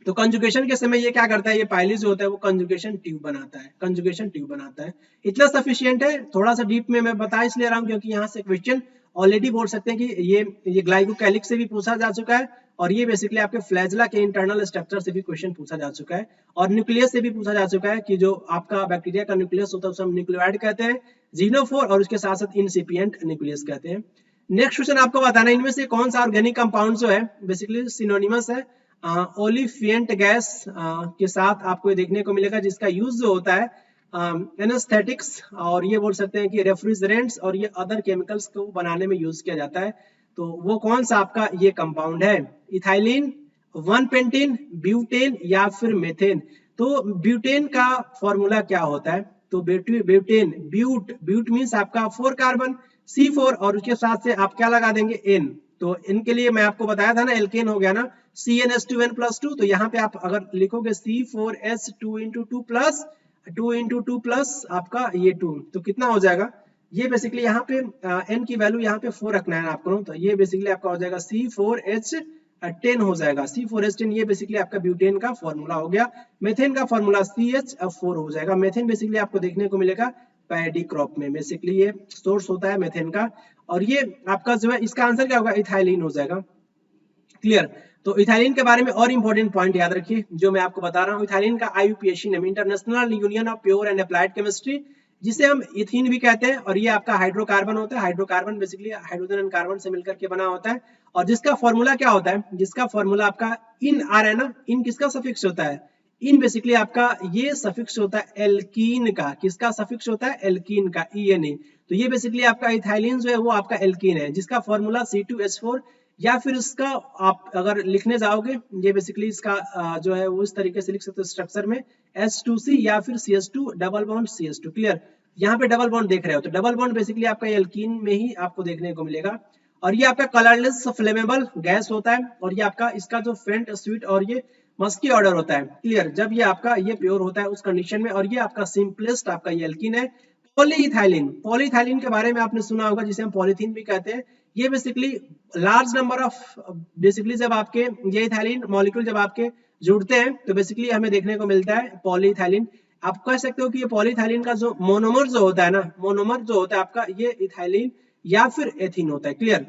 तो कंजुगेशन के समय ये क्या करता है, ये पाइली जो होता है वो कंजुगेशन ट्यूब बनाता है, कंजुगेशन ट्यूब बनाता है। इतना सफिशिएंट है। थोड़ा सा डीप में मैं बता इसलिए रहा हूँ क्योंकि यहाँ से क्वेश्चन ऑलरेडी बोल सकते हैं कि ये ग्लाइकोकैलिक्स से भी पूछा जा चुका है, और ये बेसिकली आपके फ्लैजला के इंटरनल स्ट्रक्चर से भी क्वेश्चन पूछा जा चुका है और न्यूक्लियस से भी पूछा जा चुका है कि जो आपका बैक्टीरिया का न्यूक्लियस होता है उसे हम न्यूक्लियोइड कहते हैं, ज़ीनोफोर, और उसके साथ साथ इंसिपिएंट न्यूक्लियस कहते हैं। नेक्स्ट क्वेश्चन आपको बताना है इनमें से कौन सा ऑर्गेनिक कंपाउंड जो है बेसिकली सिनोनिमस है ओलिफिएंट गैस के साथ आपको देखने को मिलेगा, जिसका यूज जो होता है एनेस्थेटिक्स और ये बोल सकते हैं कि रेफ्रिजरेंट्स और ये अदर केमिकल्स को बनाने में यूज किया जाता है। तो वो कौन सा आपका ये कंपाउंड है? इथाइलिन, 1 पेंटीन, ब्यूटेन या फिर मेथेन। तो ब्यूटेन का फॉर्मूला क्या होता है? तो ब्यूटेन, ब्यूट मीन्स आपका 4 कार्बन C4 और उसके साथ से आप क्या लगा देंगे N। तो इनके लिए मैं आपको बताया था ना एल्केन हो गया ना CnH2n+2, तो यहाँ पे आप अगर लिखोगे C4H2 प्लस 2 प्लस आपका ये 2 तो कितना हो जाएगा? ये बेसिकली यहाँ पे n की वैल्यू यहाँ पे 4 रखना है आपको, तो ये बेसिकली आपका हो जाएगा C4H10 हो जाएगा। C4H10 ये बेसिकली आपका ब्यूटेन का फॉर्मूला हो गया। मेथेन का फॉर्मूला CH4 हो जाएगा। मेथेन बेसिकली आपको देखने को मिलेगा पैडी क्रॉप में, बेसिकली ये सोर्स होता है मेथेन का। और ये आपका जो है इसका आंसर क्या होगा? इथाइलिन हो जाएगा। क्लियर? तो इथाइलिन के बारे में और इंपॉर्टेंट पॉइंट याद रखिए जो मैं आपको बता रहा हूँ। इथाइलिन का IUPAC name international union of pure and applied chemistry, जिसे हम इथीन भी कहते हैं, और ये आपका हाइड्रोकार्बन होता है। Hydrocarbon basically hydrogen and carbon से मिलकर के बना होता है और जिसका फॉर्मूला क्या होता है? जिसका फॉर्मूला आपका इन आ रहा है ना, इन किसका सफिक्स होता है? इन बेसिकली आपका ये सफिक्स होता है एल्कीन का। किसका सफिक्स होता है? एल्कीन का, ENA। तो ये बेसिकली आपका इथाइलिन जो है वो आपका एल्कीन है, जिसका फॉर्मूला C2H4, या फिर इसका आप अगर लिखने जाओगे ये बेसिकली इसका जो है वो इस तरीके से लिख सकते हो स्ट्रक्चर में H2C या फिर CH2 double bond CH2। Clear? यहाँ पे डबल बॉन्ड देख रहे हो तो डबल बॉन्ड बेसिकली आपका एल्कीन में ही आपको देखने को मिलेगा। और ये आपका कलरलेस फ्लेमेबल गैस होता है और ये आपका इसका जो फेंट स्वीट और ये मस्की ऑर्डर होता है। क्लियर? जब ये आपका ये प्योर होता है उस कंडीशन में। और ये आपका सिंपलेस्ट आपका ये एल्कीन है। पॉलीइथाइलिन के बारे में आपने सुना होगा, जिसे हम पॉलीथीन भी कहते हैं। ये basically large number of basically जब आपके ये इथाइलिन मॉलिक्यूल जब आपके जुड़ते हैं तो बेसिकली हमें देखने को मिलता है पॉलीइथाइलिन। आप कह सकते हो कि ये पॉलीइथाइलिन का जो मोनोमर जो होता है ना, मोनोमर जो होता है आपका ये इथाइलिन या फिर एथीन होता है। क्लियर?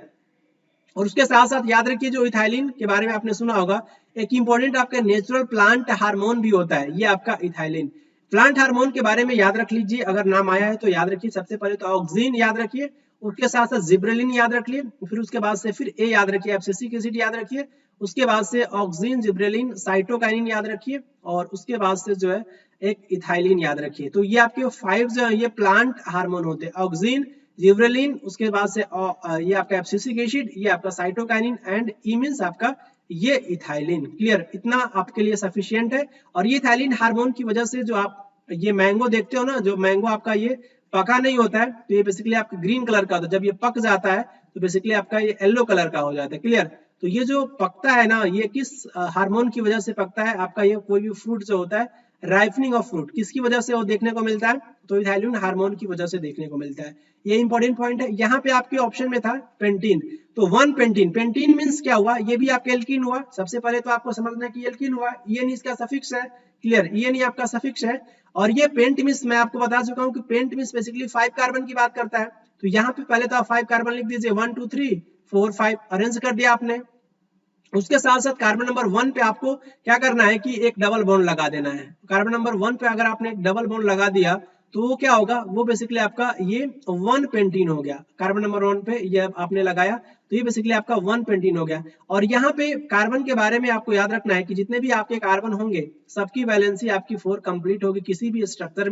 और उसके साथ साथ याद रखिए जो इथाइलिन के बारे में आपने सुना होगा, एक इंपॉर्टेंट आपका नेचुरल प्लांट हार्मोन भी होता है ये आपका इथाइलिन। प्लांट हार्मोन के बारे में याद रख लीजिए, अगर नाम आया है तो याद रखिए। सबसे पहले तो ऑक्सिन याद रखिए, उसके साथ साथ जिब्रेलिन याद रखिए, फिर उसके बाद से फिर ए याद रखिए, एब्सिसिक एसिड याद रखिए, उसके बाद से ऑक्सिन, जिब्रेलिन, साइटोकाइनिन याद रखिए, और उसके बाद से जो है एक इथाइलिन याद रखिए। तो ये आपके 5 जो है ये प्लांट हार्मोन होते हैं, ऑक्सिन, जिब्रेलिन, उसके बाद से ये आपका एब्सिसिक एसिड, ये आपका साइटोकाइनिन, एंड ई मींस आपका ये इथाइलिन। क्लियर? इतना आपके लिए सफिशिएंट है। और ये इथाइलिन हार्मोन की वजह से जो आप ये मैंगो देखते हो ना, जो मैंगो आपका ये पका नहीं होता है तो ये बेसिकली आपका ग्रीन कलर का होता है, जब ये पक जाता है तो बेसिकली आपका ये येलो कलर का हो जाता है। क्लियर? तो ये जो पकता है ना, ये किस हार्मोन की वजह से पकता है? आपका ये कोई भी फ्रूट जो होता है, राइपनिंग ऑफ फ्रूट, किसकी वजह से वो देखने को मिलता है? तो इथाइलिन हार्मोन की वजह से देखने को मिलता है। ये इंपॉर्टेंट पॉइंट है। यहाँ पे आपके ऑप्शन में था पेंटीन, तो 1 पेंटीन, पेंटीन मींस क्या हुआ? ये भी आपका एल्कीन हुआ। सबसे पहले तो आपको समझना है कि एल्कीन हुआ, EN इसका सफिक्स है। क्लियर? EN आपका सफिक्स है। और ये पेंट मिस मैं आपको बता चुका हूँ कि पेंट मिस बेसिकली 5 कार्बन की बात करता है। तो यहाँ पे पहले तो आप 5 कार्बन लिख दीजिए, 1 2 3 4 5 अरेंज कर दिया आपने। उसके साथ साथ कार्बन नंबर 1 पे आपको क्या करना है कि एक डबल बॉन्ड लगा देना है। कार्बन नंबर 1 पे अगर आपने एक डबल बॉन्ड लगा दिया तो वो क्या होगा? वो बेसिकली आपका ये 1 पेंटीन हो गया। कार्बन नंबर 1 पे ये आपने लगाया तो ये बेसिकली आपका 1 पेंटीन हो गया। और यहाँ पे कार्बन के बारे में आपको याद रखना है कि जितने भी आपके कार्बन होंगे सबकी वैलेंसी आपकी 4 कंप्लीट होगी। किसी भी स्ट्रक्चर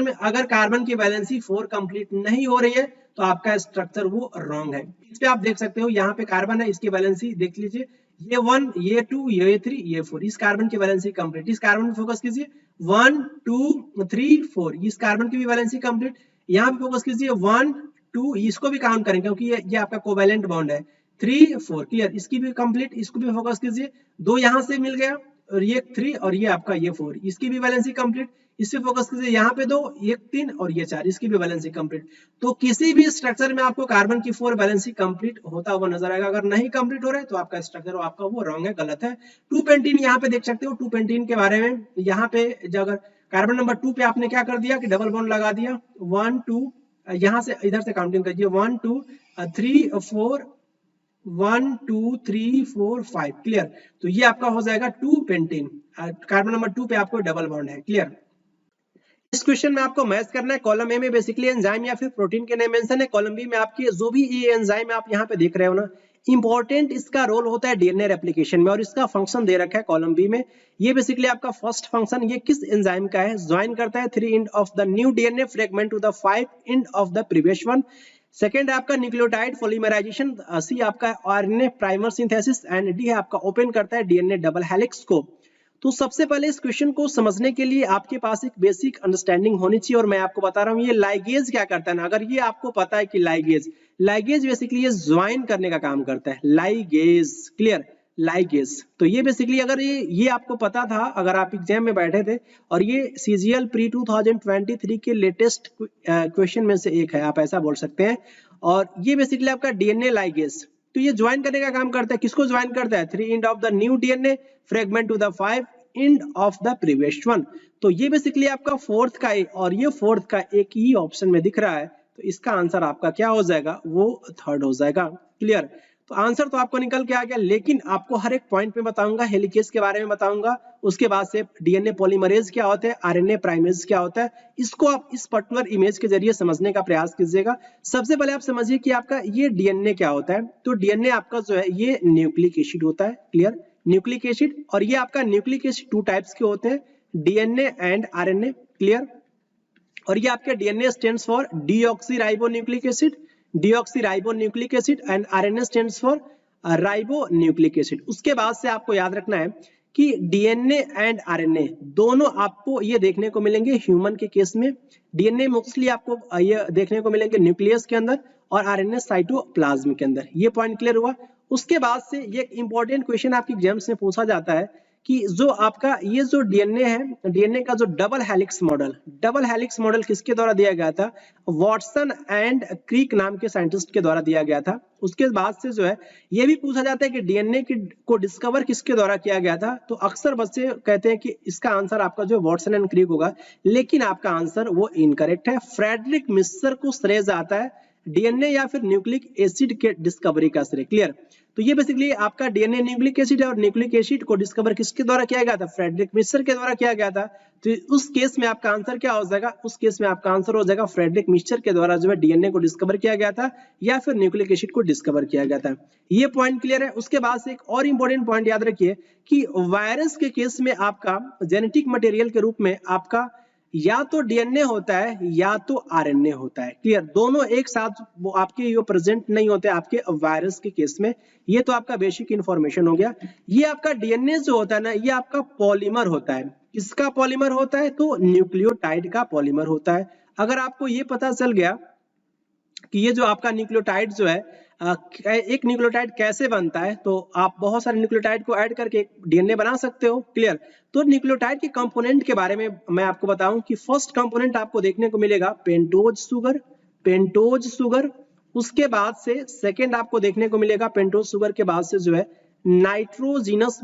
में अगर कार्बन की वैलेंसी 4 कंप्लीट नहीं हो रही है तो आपका स्ट्रक्चर वो रॉन्ग है। इस पे आप देख सकते हो, यहाँ पे कार्बन है, इसकी वैलेंसी देख लीजिए, ये 1, ये 2, ये 3, ये 4, इस कार्बन की वैलेंसी कंप्लीट। इस कार्बन पे फोकस कीजिए, 1 2 3 4, इस कार्बन की भी वैलेंसी कंप्लीट। यहाँ पे फोकस कीजिए 1 2, इसको भी काउंट करें क्योंकि ये आपका कोवैलेंट बॉन्ड है, 3 4। क्लियर? इसकी भी कंप्लीट, इसको भी फोकस कीजिए, 2 यहाँ से मिल गया और ये 3 और ये आपका ये 4, इसकी भी वैलेंसी कंप्लीट। इस पे फोकस कीजिए, यहाँ पे 2, 1 3 और ये 4, इसकी भी वैलेंसी कंप्लीट। तो किसी भी स्ट्रक्चर में आपको कार्बन की 4 वैलेंसी कंप्लीट होता हुआ नजर आएगा। अगर नहीं कंप्लीट हो रहा है तो आपका स्ट्रक्चर आपका वो रॉन्ग है, गलत है। 2 पेंटीन यहाँ पे देख सकते हो, 2 पेंटीन के बारे में यहाँ पे अगर कार्बन नंबर 2 पे आपने क्या कर दिया कि डबल बॉन्ड लगा दिया, 1 2, यहाँ से इधर से काउंटिंग कीजिए, 1 2 3 4 1 2 3 4 5 क्लियर। तो ये आपका हो जाएगा 2 पेंटेन, कार्बन नंबर 2 पे आपको डबल बॉन्ड है। क्लियर। इस क्वेश्चन में आपको मैच करना है, कॉलम ए में बेसिकली एंजाइम या फिर प्रोटीन के नेम मेंशन है, कॉलम बी में आपके जो भी ये एंजाइम आप यहाँ पे देख रहे हो ना, इंपॉर्टेंट इसका रोल होता है डीएनए रेप्लिकेशन में, और इसका फंक्शन दे रखा है कॉलम बी में। ये बेसिकली आपका फर्स्ट फंक्शन ये किस एंजाइम का है, ज्वाइन करता है 3 end of the new DNA fragment to the 5 end of the previous one. Second है आपका न्यूक्लियोटाइड पॉलीमराइजेशन, सी आपका RNA primer synthesis, and D है आपका ओपन करता है डीएनए डबल हेलिक्स को। तो सबसे पहले इस क्वेश्चन को समझने के लिए आपके पास एक बेसिक अंडरस्टैंडिंग होनी चाहिए, और मैं आपको बता रहा हूँ ये लाइगेज क्या करता है ना। अगर ये आपको पता है कि लाइगेज बेसिकली ये ज्वाइन करने का काम करता है, लाइगेज। Clear, ligase. तो ये बेसिकली अगर ये आपको पता था, अगर आप एग्जाम में बैठे थे, और ये सीजीएल प्री 2023 के लेटेस्ट क्वेश्चन में से एक है, आप ऐसा बोल सकते हैं। और ये बेसिकली आपका डीएनए लाइगेज, तो ये ज्वाइन करने का काम करता है। किसको ज्वाइन करता है, 3 end of the new DNA fragment to the 5 end of the previous one. तो ये बेसिकली आपका फोर्थ का है, और ये फोर्थ का एक ही ऑप्शन में दिख रहा है, तो इसका आंसर आपका क्या हो जाएगा, वो थर्ड हो जाएगा। क्लियर। तो आंसर तो आपको निकल के आ गया, लेकिन आपको हर एक पॉइंट में बताऊंगा, हेलिकेज के बारे में बताऊंगा, उसके बाद से डीएनए पॉलीमरेज क्या होता है, आरएनए प्राइमेज क्या होता है, इसको आप इस पर्टिकुलर इमेज के जरिए समझने का प्रयास कीजिएगा। सबसे पहले आप समझिए कि आपका ये डीएनए क्या होता है। तो डीएनए आपका जो है ये न्यूक्लिक एसिड होता है। Clear, nucleic acid. और ये आपका न्यूक्लिक एसिड 2 टाइप्स के होते हैं, डीएनए एंड आरएनए। क्लियर। और ये आपके DNA stands for deoxyribonucleic acid, deoxyribonucleic acid, and RNA stands for ribonucleic acid. उसके बाद से आपको याद रखना है कि डीएनए एंड आरएनए दोनों आपको ये देखने को मिलेंगे ह्यूमन के केस में। डीएनए मोस्टली आपको ये देखने को मिलेंगे न्यूक्लियस के अंदर, और आरएनए साइटोप्लाज्म के अंदर। ये पॉइंट क्लियर हुआ। उसके बाद से ये एक इंपॉर्टेंट क्वेश्चन आपके एग्जाम्स में पूछा जाता है कि जो आपका ये जो डीएनए है, डीएनए का जो डबल हेलिक्स मॉडल किसके द्वारा दिया गया था, वॉटसन एंड क्रीक नाम के साइंटिस्ट के द्वारा दिया गया था। उसके बाद से जो है ये भी पूछा जाता है कि डीएनए को डिस्कवर किसके द्वारा किया गया था। तो अक्सर बच्चे कहते हैं कि इसका आंसर आपका जो वॉटसन एंड क्रीक होगा, लेकिन आपका आंसर वो इनकरेक्ट है। फ्रेडरिक मिस्सर को श्रेय जाता है डीएनए या फिर न्यूक्लिक एसिड के डिस्कवरी का श्रेय। क्लियर। तो ये बेसिकली आपका डीएनए न्यूक्लिक एसिड है, और न्यूक्लिक एसिड को डिस्कवर किसके द्वारा किया गया था, फ्रेडरिक मिस्सर के द्वारा किया गया था। तो उस केस में आपका आंसर क्या हो जाएगा, उस केस में आपका आंसर हो जाएगा फ्रेडरिक मिस्सर के द्वारा जो है डीएनए को डिस्कवर किया गया था, या फिर न्यूक्लिक एसिड को डिस्कवर किया गया था। ये पॉइंट क्लियर है। उसके बाद से एक और इंपॉर्टेंट पॉइंट याद रखिए कि वायरस के केस में आपका जेनेटिक मटेरियल के रूप में आपका या तो डीएनए होता है या तो आरएनए होता है। क्लियर, दोनों एक साथ वो आपके ये प्रेजेंट नहीं होते आपके वायरस के केस में। ये तो आपका बेसिक इंफॉर्मेशन हो गया। ये आपका डीएनए जो होता है ना, ये आपका पॉलीमर होता है। किसका पॉलीमर होता है, तो न्यूक्लियोटाइड का पॉलीमर होता है। अगर आपको ये पता चल गया कि ये जो आपका न्यूक्लियोटाइड जो है, एक न्यूक्लियोटाइड कैसे बनता है, तो आप बहुत सारे न्यूक्लियोटाइड को ऐड करके एक डीएनए बना सकते हो। क्लियर। तो न्यूक्लियोटाइड के कंपोनेंट के बारे में मैं आपको बताऊं कि फर्स्ट कंपोनेंट आपको देखने को मिलेगा पेंटोज शुगर। उसके बाद से सेकेंड आपको देखने को मिलेगा पेंटोज शुगर के बाद से जो है नाइट्रोजीनस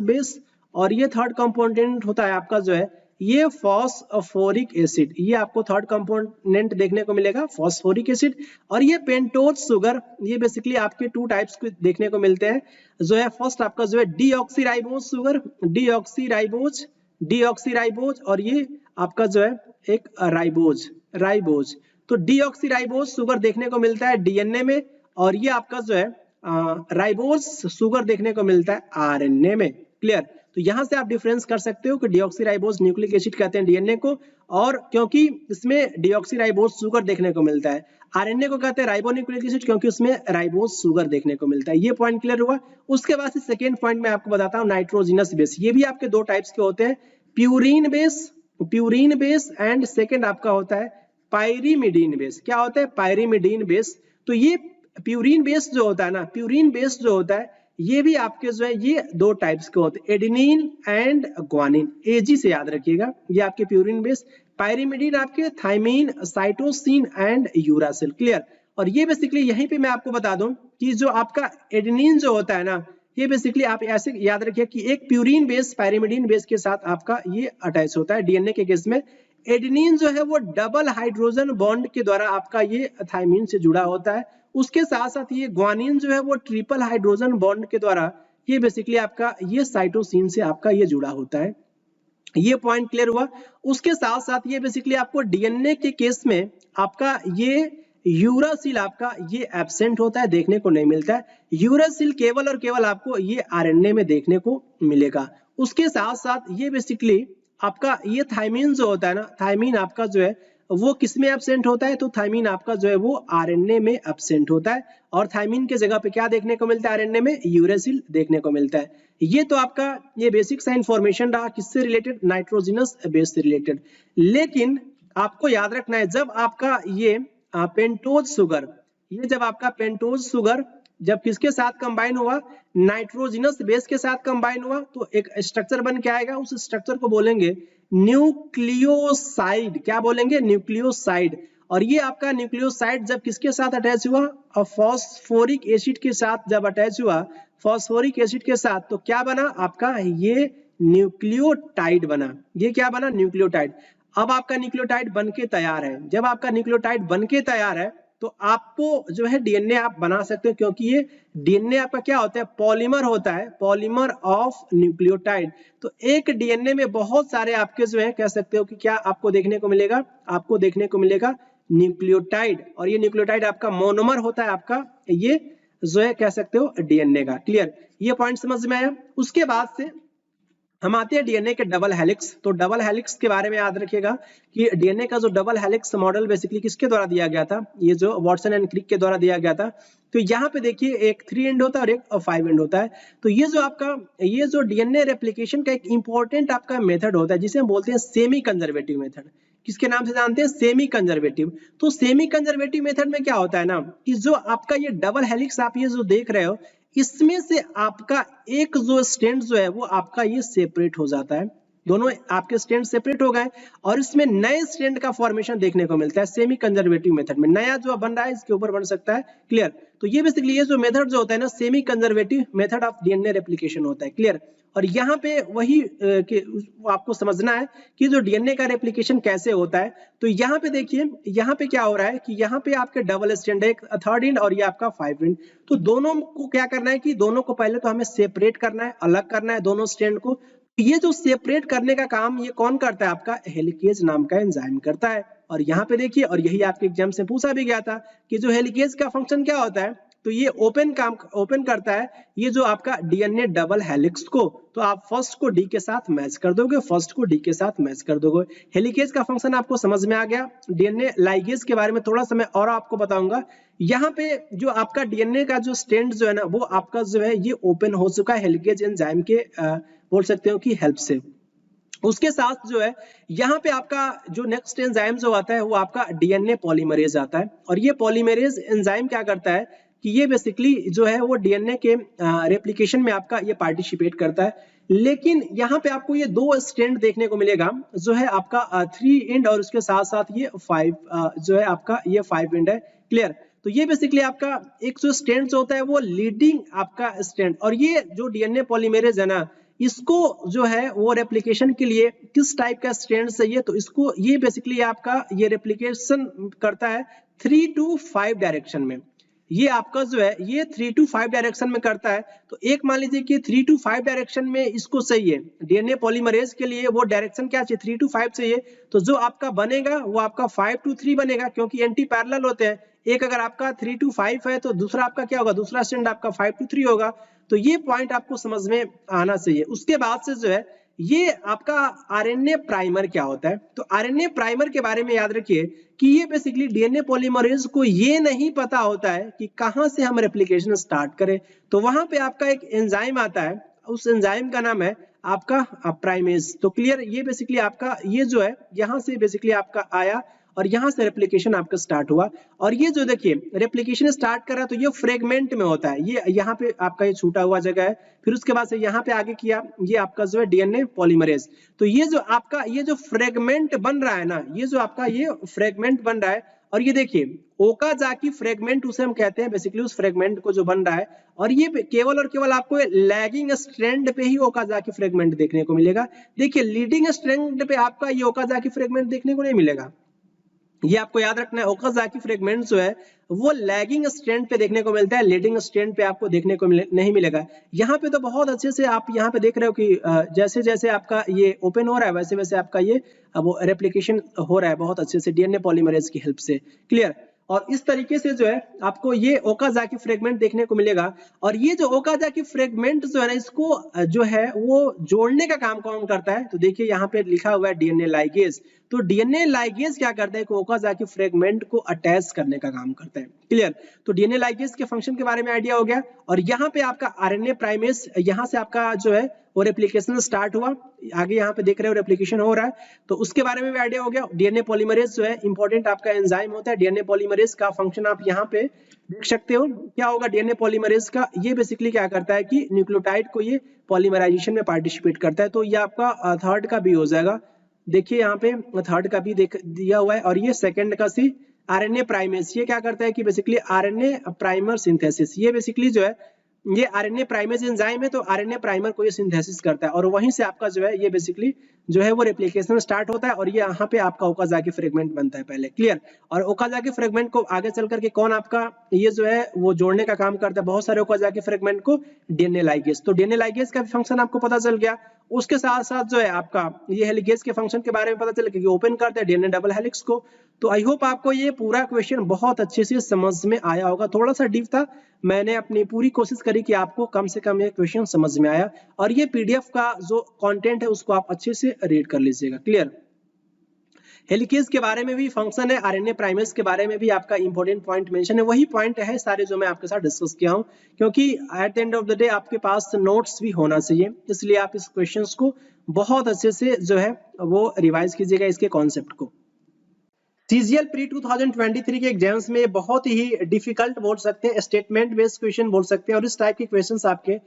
बेस। और ये थर्ड कंपोनेंट होता है आपका जो है ये फॉस्फोरिक एसिड। ये आपको थर्ड कंपोनेंट देखने को मिलेगा, फॉस्फोरिक एसिड। और ये पेंटोज शुगर, ये बेसिकली आपके 2 टाइप्स के देखने को मिलते हैं जो है। फर्स्ट आपका जो है डीऑक्सीराइबोज शुगर, डीऑक्सीराइबोज, और ये आपका जो है एक राइबोज। तो डीऑक्सीराइबोज शुगर देखने को मिलता है डीएनए में, और ये आपका जो है राइबोज शुगर देखने को मिलता है आरएनए में। क्लियर। तो यहां से आप डिफरेंस कर सकते हो कि डीऑक्सीराइबोज न्यूक्लिक एसिड कहते हैं डीएनए को, और क्योंकि इसमें डीऑक्सीराइबोज शुगर देखने को मिलता है। आरएनए को कहते हैं राइबोन्यूक्लिक एसिड, क्योंकि उसमें राइबोज शुगर देखने को मिलता है। ये पॉइंट क्लियर हुआ। उसके बाद से सेकेंड पॉइंट मैं आपको बताता हूँ नाइट्रोजीनस बेस। ये भी आपके 2 टाइप्स के होते हैं, प्यूरिन बेस एंड सेकेंड आपका होता है पायरीमिडीन बेस। क्या होता है, पायरीमिडीन बेस। तो ये प्यूरिन बेस जो होता है ना, ये भी आपके जो है ये 2 टाइप्स के होते हैं, एडेनिन एंड ग्वानिन। एजी से याद रखिएगा, ये आपके प्यूरिन बेस। पायरीमिडीन आपके thymine, cytosine and uracil. Clear. और ये बेसिकली यहीं पे मैं आपको बता दूं कि जो आपका एडेनिन जो होता है ना, ये बेसिकली आप ऐसे याद रखिए कि एक प्यूरिन बेस पायरीमिडीन बेस के साथ आपका ये अटैच होता है। डीएनए के केस में एडेनिन जो है वो डबल हाइड्रोजन बॉन्ड के द्वारा आपका ये थाइमीन से जुड़ा होता है, उसके साथ साथ ये ग्वानिन जो है वो ट्रिपल हाइड्रोजन बॉन्ड के द्वारा ये बेसिकली आपका ये साइटोसिन से आपका ये जुड़ा होता है। ये पॉइंट क्लियर हुआ। उसके साथ साथ ये बेसिकली आपको डीएनए के केस में आपका ये यूरासिल आपका ये एब्सेंट होता है, देखने को नहीं मिलता है। यूरासिल केवल और केवल आपको ये आरएनए में देखने को मिलेगा। उसके साथ साथ ये बेसिकली आपका ये थायमीन जो होता है ना, थायमीन आपका जो है वो किस में एब्सेंट होता है, तो थायमीन आपका जो है वो आरएनए में एब्सेंट होता है। और थायमीन के जगह पे क्या देखने को मिलता है आरएनए में, यूरासिल देखने को मिलता है। ये तो आपका ये बेसिक सा इंफॉर्मेशन रहा किससे रिलेटेड, नाइट्रोजनस बेस से रिलेटेड। लेकिन आपको याद रखना है जब आपका ये पेंटोज शुगर, ये जब आपका पेंटोज शुगर जब किसके साथ कंबाइन हुआ, नाइट्रोजनस बेस के साथ कंबाइन हुआ, तो एक स्ट्रक्चर बन के आएगा। उस स्ट्रक्चर को बोलेंगे न्यूक्लियोसाइड। क्या बोलेंगे, न्यूक्लियोसाइड। और ये आपका न्यूक्लियोसाइड जब किसके साथ अटैच हुआ, और फॉस्फोरिक एसिड के साथ जब अटैच हुआ, फॉस्फोरिक एसिड के साथ, तो क्या बना आपका ये न्यूक्लियोटाइड बना। ये क्या बना, न्यूक्लियोटाइड। अब आपका न्यूक्लियोटाइड बन के तैयार है। जब आपका न्यूक्लियोटाइड बन के तैयार है तो आपको जो है डीएनए आप बना सकते हो, क्योंकि ये डीएनए आपका क्या होता है, पॉलीमर होता है, पॉलीमर ऑफ न्यूक्लियोटाइड। तो एक डीएनए में बहुत सारे आपके जो है कह सकते हो कि क्या आपको देखने को मिलेगा, आपको देखने को मिलेगा न्यूक्लियोटाइड। और ये न्यूक्लियोटाइड आपका मोनोमर होता है, आपका ये जो है कह सकते हो डीएनए का। क्लियर, ये पॉइंट समझ में आया। उसके बाद से हम आते हैं डीएनए के डबल हेलिक्स। तो डबल हेलिक्स के बारे में याद रखिएगा कि डीएनए का जो डबल हेलिक्स मॉडल बेसिकली किसके द्वारा दिया गया था, ये जो वॉटसन एंड क्रिक के द्वारा दिया गया था। तो यहाँ पे देखिए एक 3 एंड होता है और एक 5 एंड होता है। तो ये जो आपका ये जो डीएनए रेप्लिकेशन का एक इंपॉर्टेंट आपका मेथड होता है जिसे हम बोलते हैं सेमी कंजर्वेटिव मेथड। किसके नाम से जानते हैं, सेमी कंजर्वेटिव। तो सेमी कंजर्वेटिव मेथड में क्या होता है ना कि जो आपका ये डबल हेलिक्स आप ये जो देख रहे हो, इसमें से आपका एक जो स्ट्रैंड जो है वो आपका ये सेपरेट हो जाता है। दोनों आपके स्ट्रैंड सेपरेट हो गए और इसमें नए स्ट्रैंड का फॉर्मेशन देखने को मिलता है। सेमी कंजर्वेटिव मेथड में नया जो बन रहा है इसके ऊपर बन सकता है। क्लियर, तो ये बेसिकली ये जो मेथड जो होता है ना, semi conservative method of DNA replication होता है। क्लियर, और यहाँ पे वही आपको समझना है कि जो डीएनए का रेप्लिकेशन कैसे होता है। तो यहाँ पे देखिए, यहाँ पे क्या हो रहा है कि यहाँ पे आपके डबल स्ट्रैंड है, एक 3rd एंड और ये आपका 5 एंड। तो दोनों को क्या करना है कि दोनों को पहले तो हमें सेपरेट करना है, अलग करना है दोनों स्ट्रैंड को। ये जो सेपरेट करने का काम ये कौन करता है, आपका हेलिकेज नाम का एंजाइम करता है। और यहाँ पे देखिए, और यही आपके एग्जाम से पूछा भी गया था कि जो हेलिकेज का फंक्शन क्या होता है, तो ये ओपन करता है ये जो आपका डीएनए डबल हेलिक्स को। तो आप फर्स्ट को डी के साथ मैच कर दोगे, फर्स्ट को डी के साथ मैच कर दोगे। हेलिकेज का फंक्शन आपको समझ में आ गया। डीएनए लाइगेज के बारे में थोड़ा सा मैं और आपको बताऊंगा। यहाँ पे जो आपका डीएनए का जो स्ट्रैंड जो है ना, वो आपका जो है ये ओपन हो चुका है हेलिकेज एंजाइम के बोल सकते हो कि हेल्प से। उसके साथ जो है यहाँ पे आपका जो नेक्स्ट एंजाइम जो आता है वो आपका डीएनए पॉलीमरेज आता है। और ये पॉलीमरेज एंजाइम क्या करता है कि ये बेसिकली जो है वो डीएनए के रेप्लिकेशन में आपका ये पार्टिसिपेट करता है। लेकिन यहाँ पे आपको ये 2 स्ट्रैंड देखने को मिलेगा, जो है आपका 3 एंड और उसके साथ साथ ये 5 जो है आपका ये 5 एंड है। क्लियर, तो ये बेसिकली आपका एक जो स्ट्रैंड जो होता है वो लीडिंग आपका स्ट्रैंड। और ये जो डीएनए पॉलीमरेज है ना, इसको जो है वो रेप्लिकेशन के लिए किस टाइप का स्ट्रैंड चाहिए, तो इसको ये बेसिकली आपका ये रेप्लिकेशन करता है 3 to 5 डायरेक्शन में। ये आपका जो है ये 3 to 5 डायरेक्शन में करता है। तो एक मान लीजिए कि 3 to 5 डायरेक्शन में इसको चाहिए, डीएनए पॉलीमरेज के लिए वो डायरेक्शन क्या चाहिए, 3 to 5 चाहिए। तो जो आपका बनेगा वो आपका 5 to 3 बनेगा, क्योंकि एंटी पैरेलल होते हैं। एक अगर आपका 3 to 5 है तो दूसरा आपका क्या होगा, दूसरा स्ट्रैंड आपका 5 to 3 होगा। तो ये पॉइंट आपको समझ में आना चाहिए। उसके बाद से जो है ये आपका आरएनए प्राइमर क्या होता है। तो आरएनए प्राइमर के बारे में याद रखिए कि ये बेसिकली डीएनए पॉलीमरेज को ये नहीं पता होता है कि कहां से हम रेप्लिकेशन स्टार्ट करें। तो वहां पे आपका एक एंजाइम आता है, उस एंजाइम का नाम है आपका प्राइमेज। तो क्लियर, ये बेसिकली आपका ये जो है यहां से बेसिकली आपका आया और यहां से रेप्लिकेशन आपका स्टार्ट हुआ। और ये जो देखिए रेप्लिकेशन स्टार्ट करा तो ये फ्रेगमेंट में होता है, ये यहाँ पे आपका ये छूटा हुआ जगह है। फिर उसके बाद से यहाँ पे आगे किया, ये आपका जो है डीएनए पॉलीमरेज। तो ये जो आपका ये जो फ्रेगमेंट बन रहा है ना, ये जो आपका ये फ्रेगमेंट बन रहा है, और ये देखिए ओकाजाकी फ्रेगमेंट उसे हम कहते हैं बेसिकली, उस फ्रेगमेंट को जो बन रहा है। और ये केवल और केवल आपको लैगिंग स्ट्रैंड पे ही ओकाजाकी फ्रेगमेंट देखने को मिलेगा। देखिए लीडिंग स्ट्रैंड पे आपका ये ओकाजाकी फ्रेगमेंट देखने को नहीं मिलेगा। ये आपको याद रखना है। ओकाज़ाकी फ्रेगमेंट जो है वो लैगिंग स्ट्रैंड पे देखने को मिलता है, लीडिंग स्ट्रैंड पे आपको देखने को नहीं मिलेगा। यहाँ पे तो बहुत अच्छे से आप यहाँ पे देख रहे हो कि जैसे जैसे आपका ये ओपन हो रहा है वैसे वैसे आपका ये वो रेप्लिकेशन हो रहा है बहुत अच्छे से डीएनए पॉलीमरेज की हेल्प से। क्लियर। और इस तरीके से जो है आपको ये ओकाज़ाकी फ्रेगमेंट देखने को मिलेगा। और ये जो ओकाज़ाकी फ्रेगमेंट जो है ना इसको जो है वो जोड़ने का काम कौन करता है, तो देखिए यहाँ पे लिखा हुआ है डीएनए लाइगेज। तो डीएनए लाइगेज क्या करता है, ओकाज़ाकी फ्रेगमेंट को अटैच करने का काम करता है। क्लियर। तो डीएनए लाइगेज के फंक्शन के बारे में आइडिया हो गया। और यहाँ पे आपका आरएनए प्राइमेज, यहाँ से आपका जो है वो रेप्लिकेशन स्टार्ट हुआ, आगे यहाँ पे देख रहे हो रेप्लिकेशन हो रहा है, तो उसके बारे में भी आइडिया हो गया। डीएनए पॉलीमरेज जो है इंपॉर्टेंट आपका एंजाइम होता है। डीएनए पॉलीमरेज का फंक्शन आप यहाँ पे देख सकते हो क्या होगा। डीएनए पॉलीमरेज का ये बेसिकली क्या करता है कि न्यूक्लियोटाइड को ये पॉलीमराइजेशन में पार्टिसिपेट करता है। तो ये आपका थर्ड का भी हो जाएगा। देखिए यहाँ पे थर्ड का भी देख दिया हुआ है। और ये सेकंड का सी आरएनए प्राइमेज, ये क्या करता है कि बेसिकली आरएनए प्राइमर सिंथेसिस, ये बेसिकली जो है ये आरएनए प्राइमेज एंजाइम है, तो आरएनए प्राइमर को ये सिंथेसिस करता है और वहीं से आपका जो है ये बेसिकली जो है वो रेप्लिकेशन स्टार्ट होता है और ये यहाँ पे आपका ओकाज़ाकी फ्रेगमेंट बनता है पहले। क्लियर। और ओकाज़ाकी फ्रेगमेंट को आगे चल करके कौन आपका ये जो है वो जोड़ने का काम करता है, बहुत सारे ओकाज़ाकी फ्रेगमेंट को डीएनए लाइगेज। तो डीएनए लाइगेज का फंक्शन आपको पता चल गया। उसके साथ साथ जो है आपका ये हेलिकेज के फंक्शन के बारे में पता चला कि ओपन करता है डीएनए डबल हेलिक्स को। तो आई होप आपको ये पूरा क्वेश्चन बहुत अच्छे से समझ में आया होगा। थोड़ा सा डीप था, मैंने अपनी पूरी कोशिश करी कि आपको कम से कम ये क्वेश्चन समझ में आया। और ये पीडीएफ का जो कंटेंट है उसको आप अच्छे से रीड कर लीजिएगा। क्लियर। हेलिकेज के बारे में भी फंक्शन है, आरएनए प्राइमेज के बारे में भी आपका इंपॉर्टेंट पॉइंट मेंशन है, वही पॉइंट है सारे जो मैं आपके साथ डिस्कस किया हूं, क्योंकि at the end of the day आपके पास नोट्स भी होना चाहिए, इसलिए आप इस क्वेश्चंस को बहुत अच्छे से जो है वो रिवाइज कीजिएगा इसके कॉन्सेप्ट को। सीजीएल प्री 2023 के एग्जाम्स में बहुत ही डिफिकल्ट बोल सकते हैं, स्टेटमेंट बेस्ड क्वेश्चन बोल सकते हैं, और इस टाइप के क्वेश्चंस आपके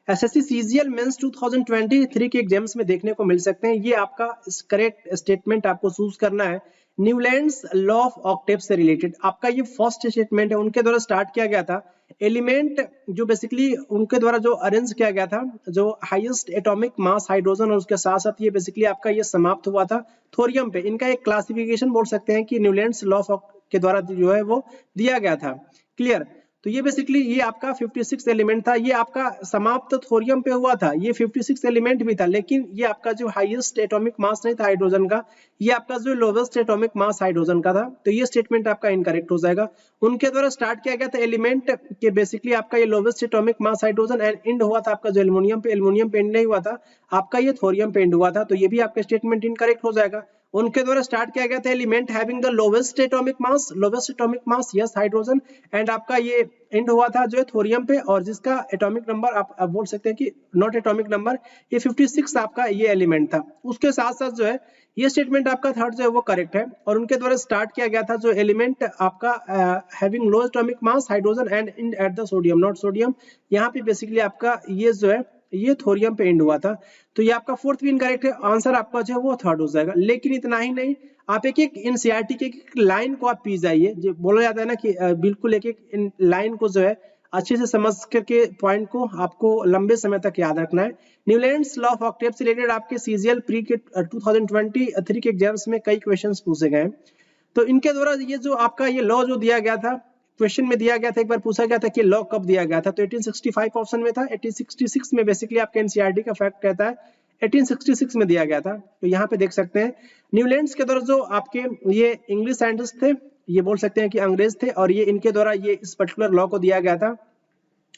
एसएससी सीजीएल मेंस 2023 के एग्जाम्स में देखने को मिल सकते हैं। ये आपका करेक्ट स्टेटमेंट आपको चूज करना है। न्यूलैंड्स लॉ ऑफ ऑक्टेव से रिलेटेड आपका ये फर्स्ट स्टेटमेंट है, उनके द्वारा स्टार्ट किया गया था। एलिमेंट जो बेसिकली उनके द्वारा जो अरेंज किया गया था, जो हाईएस्ट एटॉमिक मास हाइड्रोजन, और उसके साथ साथ ये बेसिकली आपका ये समाप्त हुआ था थोरियम पे। इनका एक क्लासिफिकेशन बोल सकते हैं कि न्यूलैंड्स लॉ ऑफ के द्वारा जो है वो दिया गया था। क्लियर। तो ये बेसिकली ये आपका 56 एलिमेंट था, ये आपका समाप्त थोरियम पे हुआ था, ये 56 एलिमेंट भी था, लेकिन ये आपका जो हाईएस्ट एटॉमिक मास नहीं था हाइड्रोजन का, ये आपका जो लोवेस्ट एटॉमिक मास हाइड्रोजन का था। तो ये स्टेटमेंट आपका इनकरेक्ट हो जाएगा। उनके द्वारा स्टार्ट किया गया था एलिमेंट के बेसिकली आपका ये lowest atomic mass hydrogen, and and हुआ था आपका जो एल्युमिनियम पे एंड नहीं हुआ था, आपका ये थोरियम पे एंड हुआ था। तो ये भी आपका स्टेटमेंट इनकरेक्ट हो जाएगा। उनके द्वारा स्टार्ट किया गया था element having the lowest atomic mass yes hydrogen, and आपका ये एंड हुआ था जो है थोरियम पे, और जिसका एटॉमिक नंबर आप बोल सकते हैं कि नॉट एटॉमिक नंबर, ये 56 आपका ये एलिमेंट था। उसके साथ साथ जो है ये स्टेटमेंट आपका थर्ड जो है वो करेक्ट है, और उनके द्वारा स्टार्ट किया गया था जो एलिमेंट आपका having low atomic mass hydrogen and and at the sodium not sodium, यहाँ पे बेसिकली आपका ये जो है ये थोरियम पे एंड हुआ था। तो ये आपका फोर्थ भी इनकरेक्ट है, आंसर आपका जो है वो थर्ड हो जाएगा। लेकिन इतना ही नहीं, आप एक एक एनसीईआरटी के एक लाइन को आप पी जाइए, जो बोला जाता है ना कि बिल्कुल एक एक लाइन को जो है अच्छे से समझ करके पॉइंट को आपको लंबे समय तक याद रखना है। न्यूलैंड्स लॉ ऑफ ऑक्टेव से रिलेटेड आपके सीजीएल प्री के 2023 के एग्जाम्स में कई क्वेश्चंस पूछे गए। तो इनके द्वारा ये जो आपका ये लॉ जो दिया गया था, क्वेश्चन में दिया गया था, एक बार पूछा गया था कि लॉ कब दिया गया था, तो 1865 ऑप्शन में था। 1866 में बेसिकली आपके एनसीईआरटी का फैक्ट कहता है 1866 में दिया गया था। तो यहाँ पे देख सकते हैं न्यूलैंड्स के द्वारा जो आपके ये इंग्लिश साइंटिस्ट थे, ये बोल सकते हैं कि अंग्रेज थे, और ये इनके द्वारा ये इस पर्टिकुलर लॉ को दिया गया था।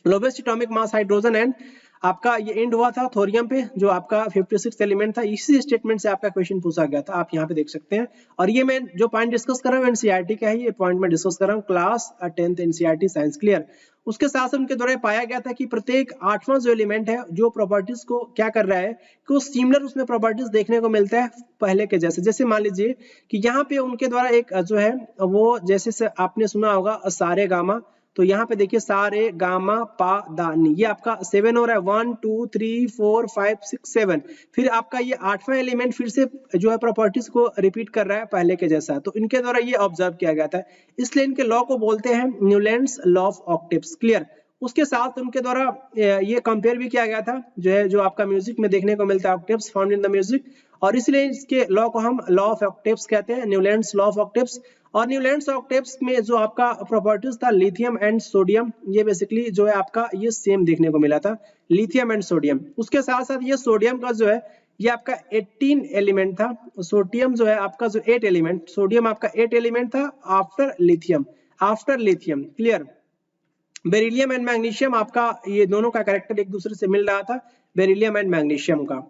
Lowest atomic mass hydrogen and आपका ये एंड हुआ था थोरियम पे, जो आपका 56 एलिमेंट था। इसी स्टेटमेंट से आपका क्वेश्चन पूछा गया था, आप यहाँ पे देख सकते हैं। और ये मैं जो पॉइंट डिस्कस कर रहा हूँ एनसीईआरटी का है, ये पॉइंट मैं डिस्कस कर रहा हूँ class 10th NCERT science. Clear. उसके साथ साथ उनके द्वारा पाया गया था कि प्रत्येक 8वां जो एलिमेंट है जो प्रॉपर्टीज को क्या कर रहा है कि वो सिमिलर उसमें प्रॉपर्टीज देखने को मिलता है पहले के जैसे। जैसे मान लीजिए कि यहाँ पे उनके द्वारा एक जो है वो जैसे आपने सुना होगा सारे गामा, तो यहाँ पे देखिए सारे गामा पा दा नी, ये आपका 7 हो रहा है, 1 2 3 4 5 6 7। फिर आपका ये 8वां एलिमेंट फिर से जो है प्रॉपर्टीज को रिपीट कर रहा है पहले के जैसा। तो इनके द्वारा ये ऑब्जर्व किया गया था, इसलिए इनके लॉ को बोलते हैं Newlands law of octaves. Clear. उसके साथ उनके द्वारा ये कंपेयर भी किया गया था जो है जो आपका म्यूजिक में देखने को मिलता है octaves found in the music, और इसलिए इसके लॉ को हम लॉ ऑफ ऑक्टेव्स कहते हैं, न्यूलैंड्स लॉ ऑफ ऑक्टेव्स। और न्यूलैंड्स ऑक्टेव्स में जो आपका प्रॉपर्टीज था लिथियम एंड सोडियम, ये बेसिकली जो है आपका ये सेम देखने को मिला था, लिथियम एंड सोडियम। उसके साथ साथ ये सोडियम का जो है ये आपका 18 एलिमेंट था, सोडियम जो है आपका जो 8 एलिमेंट, सोडियम आपका 8 एलिमेंट था after lithium, clear. Beryllium and magnesium आपका ये दोनों का कैरेक्टर एक दूसरे से मिल रहा था, बेरिलियम एंड मैग्नीशियम का।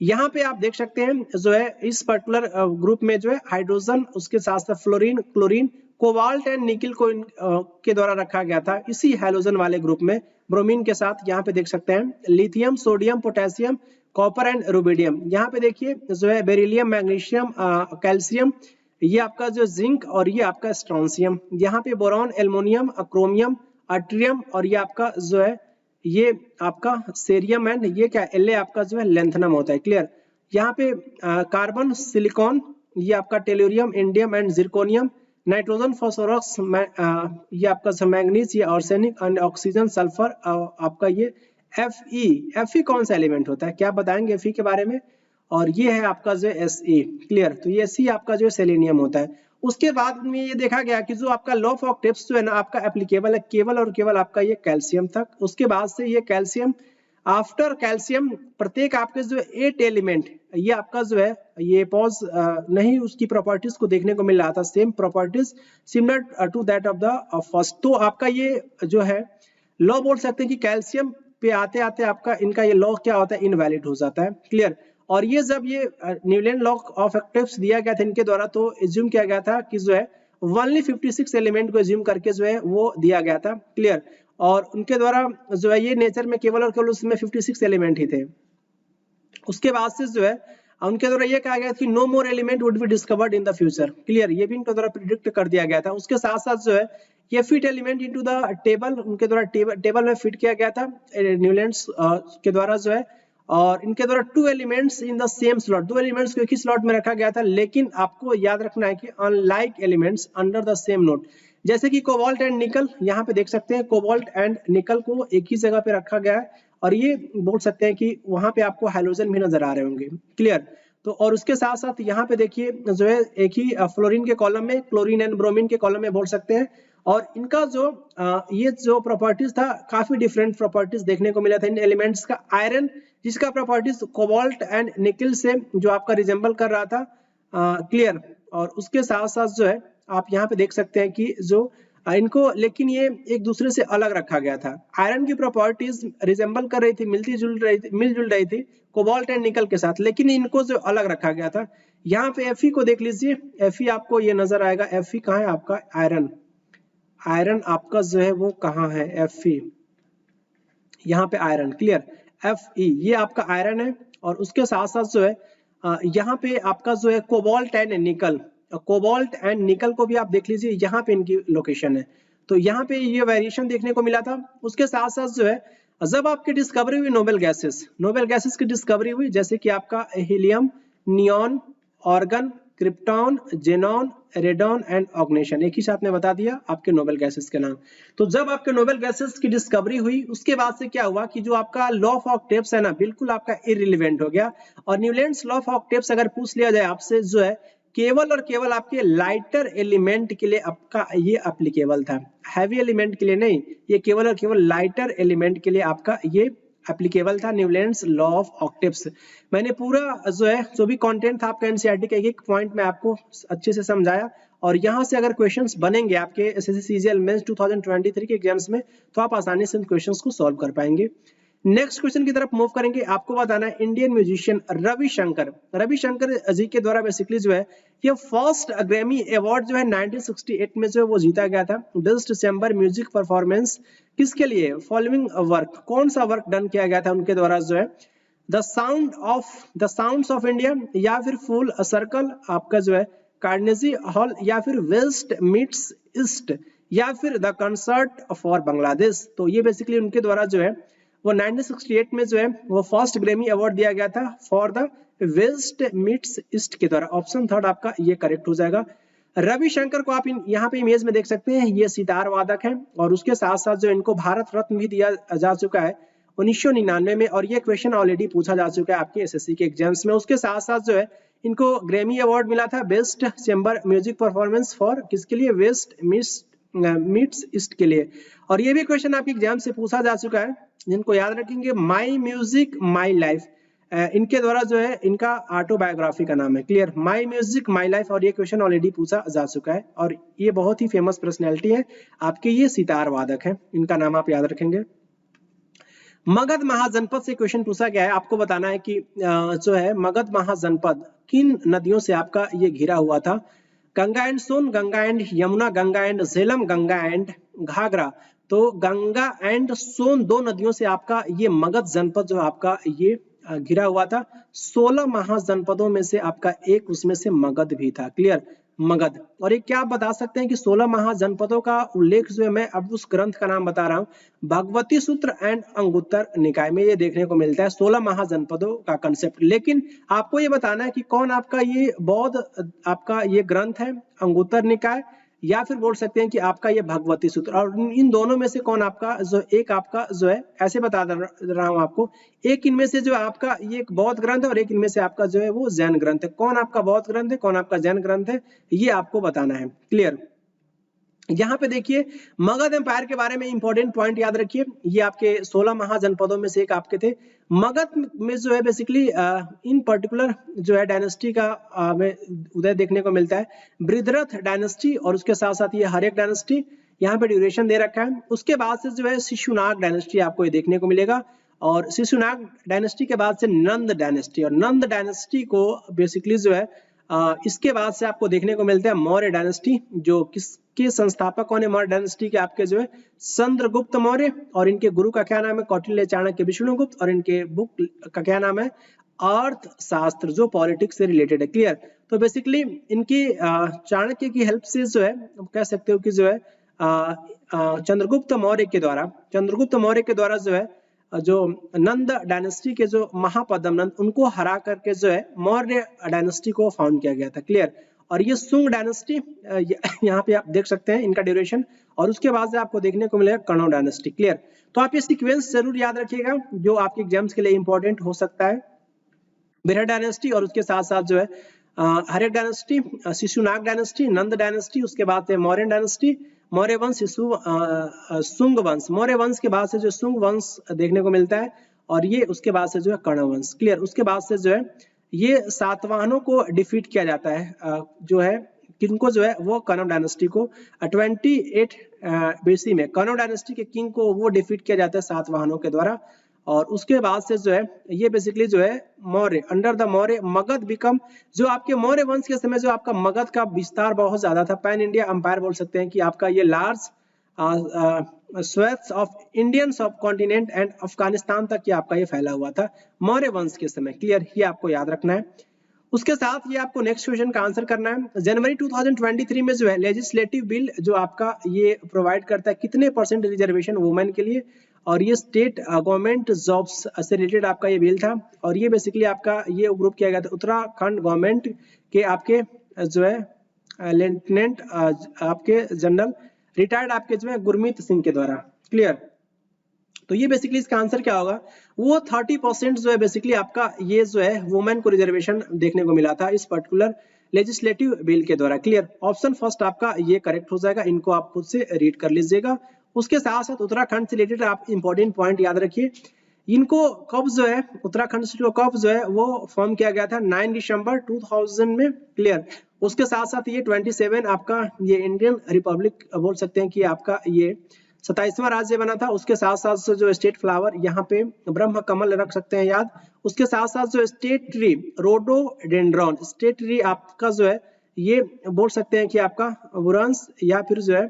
यहाँ पे आप देख सकते हैं जो है इस पर्टिकुलर ग्रुप में जो है हाइड्रोजन, उसके साथ साथ फ्लोरीन, क्लोरीन, कोबाल्ट एंड निकल को के द्वारा रखा गया था इसी हैलोजन वाले ग्रुप में, ब्रोमीन के साथ। यहाँ पे देख सकते हैं lithium, sodium, potassium, copper and rubidium. यहाँ पे देखिए जो है बेरिलियम, मैग्नीशियम, कैल्शियम, ये आपका जो जिंक और ये आपका स्ट्रोंशियम। यहाँ पे बोरॉन, एल्युमिनियम, क्रोमियम, अट्रियम और ये आपका जो है ये आपका सेरियम एंड ये क्या एल आपका जो है लेंथनम होता है, क्लियर। यहाँ पे कार्बन, सिलिकॉन, ये आपका tellurium, indium and zirconium, nitrogen, phosphorus, ये आपका मैग्नीज, ये आर्सेनिक एंड ऑक्सीजन, सल्फर, आपका ये Fe कौन सा एलिमेंट होता है, क्या बताएंगे Fe के बारे में। और ये है आपका जो Se, क्लियर। तो ये Se आपका जो सेलेनियम होता है। उसके बाद में ये देखा गया कि जो आपका लॉ ऑफ ऑक्टेव्स जो है ना आपका एप्लीकेबल है केवल और केवल आपका ये कैल्शियम तक। उसके बाद से ये कैल्शियम, आफ्टर कैल्शियम प्रत्येक आपके जो 8 एलिमेंट, ये आपका जो है ये पॉज नहीं उसकी प्रॉपर्टीज को देखने को मिल रहा था, same properties similar to that of the first. तो आपका ये जो है लॉ बोल सकते हैं कि कैल्शियम पे आते आते आपका इनका ये लॉ क्या होता है, इनवैलिड हो जाता है, क्लियर। और ये जब ये न्यूलैंड लॉ ऑफ ऑक्टेव्स दिया गया था इनके द्वारा, तो एज्यूम किया गया था कि जो है ओनली 56 एलिमेंट को एज्यूम करके जो है वो दिया गया था, क्लियर। और उनके द्वारा जो है ये नेचर में केवल और केवल उसमें 56 एलिमेंट ही थे। उसके बाद से जो है उनके द्वारा ये कहा गया कि no more element would be discovered in the future, clear. ये भी उनके द्वारा प्रिडिक्ट कर दिया गया था। उसके साथ साथ जो है ये fit element into the table, उनके द्वारा टेबल में फिट किया गया था न्यूलैंड्स के द्वारा जो है। और इनके द्वारा 2 elements in the same slot, 2 elements को एक ही स्लॉट में रखा गया था। लेकिन आपको याद रखना है कि unlike elements under the same note, जैसे कि कोबाल्ट एंड निकल, यहाँ पे देख सकते हैं कोबाल्ट एंड निकल को एक ही जगह पे रखा गया है। और ये बोल सकते हैं कि वहां पे आपको हैलोजन भी नजर आ रहे होंगे, क्लियर। तो और उसके साथ साथ यहाँ पे देखिए जो है एक ही फ्लोरीन के कॉलम में, क्लोरीन एंड ब्रोमीन के कॉलम में बोल सकते हैं। और इनका जो ये जो प्रॉपर्टीज था काफी डिफरेंट प्रॉपर्टीज देखने को मिला था इन एलिमेंट्स का। आयरन जिसका प्रॉपर्टीज कोबाल्ट एंड निकल से जो आपका रिजेंबल कर रहा था, क्लियर। और उसके साथ साथ जो है आप यहाँ पे देख सकते हैं कि जो इनको लेकिन ये एक दूसरे से अलग रखा गया था। आयरन की प्रॉपर्टीज रिजेंबल कर रही थी, मिलजुल रही थी कोबाल्ट एंड निकल के साथ, लेकिन इनको जो अलग रखा गया था। यहाँ पे Fe को देख लीजिए, Fe आपको ये नजर आएगा। Fe कहाँ है आपका, आयरन आपका जो है वो कहाँ है, Fe, यहाँ पे आयरन, क्लियर। Fe ये आपका आयरन है। और उसके साथ साथ जो है यहाँ पे आपका जो है कोबाल्ट एंड निकल, कोबाल्ट एंड निकल को भी आप देख लीजिए, यहाँ पे इनकी लोकेशन है। तो यहाँ पे ये वेरिएशन देखने को मिला था। उसके साथ साथ जो है जब आपकी डिस्कवरी हुई नोबेल गैसेस की डिस्कवरी हुई, जैसे कि आपका helium, neon, argon, krypton, xenon, radon and oganesson, एक ही साथ में बता दिया आपके नोबेल गैसेस के नाम। तो जब आपके नोबेल गैसेस की डिस्कवरी हुई उसके बाद से क्या हुआ कि जो आपका लॉ ऑफ ऑक्टेव्स है ना बिल्कुल आपका इररिलेवेंट हो गया। और न्यूलैंड्स लॉ ऑफ ऑक्टेव्स अगर पूछ लिया जाए आपसे जो है केवल और केवल आपके लाइटर एलिमेंट के लिए आपका ये एप्लीकेबल था, हैवी एलिमेंट के लिए नहीं। ये केवल और केवल लाइटर एलिमेंट के लिए आपका ये एप्लीकेबल था न्यूलैंड्स लॉ ऑफ ऑक्टेव्स। मैंने पूरा जो है जो भी कंटेंट था आपका एनसीईआरटी का एक पॉइंट में आपको अच्छे से समझाया। और यहाँ से अगर क्वेश्चंस बनेंगे आपके एसएससी सीजीएल मेंस 2023 के एग्जाम्स में तो आप आसानी से इन क्वेश्चंस को सॉल्व कर पाएंगे। नेक्स्ट क्वेश्चन की तरफ मूव करेंगे। आपको बताना है इंडियन म्यूजिशियन रविशंकर जी के द्वारा बेसिकली जो है ये फर्स्ट ग्रैमी अवार्ड जो है 1968 में जो है वो जीता गया था, बेस्ट चैम्बर म्यूजिक परफॉर्मेंस। किसके लिए, फॉलोइंग वर्क, कौन सा वर्क डन किया गया था उनके द्वारा जो है, द साउंड्स ऑफ इंडिया, या फिर फुल सर्कल आपका जो है कार्नेजी हॉल, या फिर वेस्ट मीट्स ईस्ट, या फिर द कंसर्ट फॉर बांग्लादेश। तो ये बेसिकली उनके द्वारा जो है वो 1968 में जो है वो फर्स्ट ग्रैमी अवार्ड दिया गया था for the West meets East के द्वारा। ऑप्शन थर्ड आपका ये करेक्ट हो जाएगा। रविशंकर को आप यहाँ पे इमेज में देख सकते हैं, ये सितार वादक है। और उसके साथ साथ जो इनको भारत रत्न भी दिया जा चुका है 1999 में, और ये क्वेश्चन ऑलरेडी पूछा जा चुका है आपके एसएससी के एग्जाम्स में। उसके साथ साथ जो है इनको ग्रैमी अवार्ड मिला था best chamber music performance for किसके लिए, वेस्ट मीट्स ईस्ट के लिए। और ये भी क्वेश्चन आपके एग्जाम से पूछा जा चुका है, जिनको याद रखेंगे माई म्यूजिक माई लाइफ, इनके द्वारा जो है इनका ऑटोबायोग्राफी का नाम है, clear, my music my life. और ये क्वेश्चन ऑलरेडी पूछा जा चुका है, और ये बहुत ही फेमस पर्सनैलिटी है आपके, ये सितार वादक है, इनका नाम आप याद रखेंगे। मगध महाजनपद से क्वेश्चन पूछा गया है, आपको बताना है कि जो है मगध महाजनपद किन नदियों से आपका ये घिरा हुआ था। Ganga and Son, Ganga and Yamuna, Ganga and Jhelum, Ganga and Ghaghara. तो गंगा एंड सोन दो नदियों से आपका ये मगध जनपद जो आपका ये घिरा हुआ था। 16 महाजनपदों में से आपका एक उसमें से मगध भी था, क्लियर, मगध। और ये क्या आप बता सकते हैं कि 16 महाजनपदों का उल्लेख जो है, मैं अब उस ग्रंथ का नाम बता रहा हूँ, भगवती सूत्र एंड अंगुत्तर निकाय में ये देखने को मिलता है 16 महाजनपदों का कंसेप्ट। लेकिन आपको ये बताना है कि कौन आपका ये बौद्ध आपका ये ग्रंथ है, अंगुत्तर निकाय, या फिर बोल सकते हैं कि आपका ये भगवती सूत्र। और इन दोनों में से कौन आपका जो एक आपका जो है, ऐसे बता रहा हूं आपको, एक इनमें से जो आपका ये एक बौद्ध ग्रंथ है और एक इनमें से आपका जो है वो जैन ग्रंथ है। कौन आपका बौद्ध ग्रंथ है, कौन आपका जैन ग्रंथ है, ये आपको बताना है, क्लियर। यहाँ पे देखिए मगध एम्पायर के बारे में इंपॉर्टेंट पॉइंट याद रखिए, ये आपके 16 महाजनपदों में से एक आपके थे। मगध में जो है बेसिकली इन पर्टिकुलर जो है डायनेस्टी का उदय देखने को मिलता है, बृहद्रथ डायनेस्टी, और उसके साथ साथ ये हर्यक डायनेस्टी, यहाँ पे ड्यूरेशन दे रखा है। उसके बाद से जो है शिशुनाग डायनेस्टी आपको ये देखने को मिलेगा, और शिशुनाग डायनेस्टी के बाद से नंद डायनेस्टी, और नंद डायनेस्टी को बेसिकली जो है इसके बाद से आपको देखने को मिलता है मौर्य डायनेस्टी, जो किसके संस्थापक कौन है मौर्य डायनेस्टी के, आपके जो है चंद्रगुप्त मौर्य, और इनके गुरु का क्या नाम है, कौटिल्य, चाणक्य, विष्णुगुप्त, और इनके बुक का क्या नाम है, अर्थशास्त्र, जो पॉलिटिक्स से रिलेटेड है, क्लियर। तो बेसिकली इनकी चाणक्य की हेल्प से जो है कह सकते हो कि जो है चंद्रगुप्त मौर्य के द्वारा जो है जो नंद डायनेस्टी के जो महापद्म नंद, उनको हरा करके जो है मौर्य डायनेस्टी को फाउंड किया गया था, क्लियर। और ये सुंग डायनेस्टी यहाँ पे आप देख सकते हैं इनका ड्यूरेशन, और उसके बाद से आपको देखने को मिलेगा कण्व डायनेस्टी, क्लियर। तो आप ये सीक्वेंस जरूर याद रखिएगा जो आपके एग्जाम्स के लिए इंपॉर्टेंट हो सकता है। बृहद डायनेस्टी, और उसके साथ साथ जो है हर्यक डायनेस्टी, शिशुनाग डायनेस्टी, नंद डायनेस्टी, उसके बाद से मौर्य डायनेस्टी, मौर्य वंश, सुंग वंश, मौर्य वंश के बाद से जो सुंग वंश देखने को मिलता है, और ये उसके बाद से जो है कण्व वंश, क्लियर। उसके बाद से जो है ये सातवाहनों को डिफीट किया जाता है, जो है किनको जो है वो कण्व डायनेस्टी को 28 बीसी में कण्व डायनेस्टी के किंग को वो डिफीट किया जाता है सातवाहनों के द्वारा। और उसके बाद से जो है ये बेसिकली जो है Maurya, under the Maurya Magadh become, जो आपके मौर्य वंश के समय जो आपका मगध का विस्तार बहुत ज्यादा था, पैन इंडिया अंपायर बोल सकते हैं कि आपका ये large swaths of Indians of continent and Afghanistan तक ये आपका ये फैला हुआ था मौर्य वंश के समय, क्लियर, ये आपको याद रखना है। उसके साथ ये आपको नेक्स्ट क्वेश्चन का आंसर करना है। जनवरी 2023 में जो है लेजिस्लेटिव बिल जो आपका ये प्रोवाइड करता है कितने % रिजर्वेशन वुमेन के लिए, और ये स्टेट गवर्नमेंट जॉब्स से रिलेटेड आपका ये बिल था, और ये बेसिकली आपका ये ग्रुप किया गया था उत्तराखंड गवर्नमेंट के आपके जो है लेफ्टिनेंट आपके जनरल रिटायर्ड आपके जो है गुरमीत सिंह के द्वारा, क्लियर। तो ये बेसिकली इसका आंसर क्या होगा, वो 30% जो है बेसिकली आपका ये जो है वुमेन को रिजर्वेशन देखने को मिला था इस पर्टिकुलर लेजिस्लेटिव बिल के द्वारा, क्लियर। ऑप्शन फर्स्ट आपका ये करेक्ट हो जाएगा, इनको आप खुद से रीड कर लीजिएगा। उसके साथ साथ उत्तराखंड से रिलेटेड आप इंपॉर्टेंट पॉइंट याद रखिए, इनको कब जो है उत्तराखंड को कब जो है वो फॉर्म किया गया था 9 दिसंबर 2000 में, क्लियर। उसके साथ साथ ये 27 आपका ये इंडियन रिपब्लिक बोल सकते हैं कि आपका ये 27वां राज्य बना था। उसके साथ साथ जो स्टेट फ्लावर यहाँ पे ब्रह्म कमल रख सकते हैं याद। उसके साथ साथ जो state tree rhododendron, state tree आपका जो है ये बोल सकते हैं कि आपका वुरंस, या फिर जो है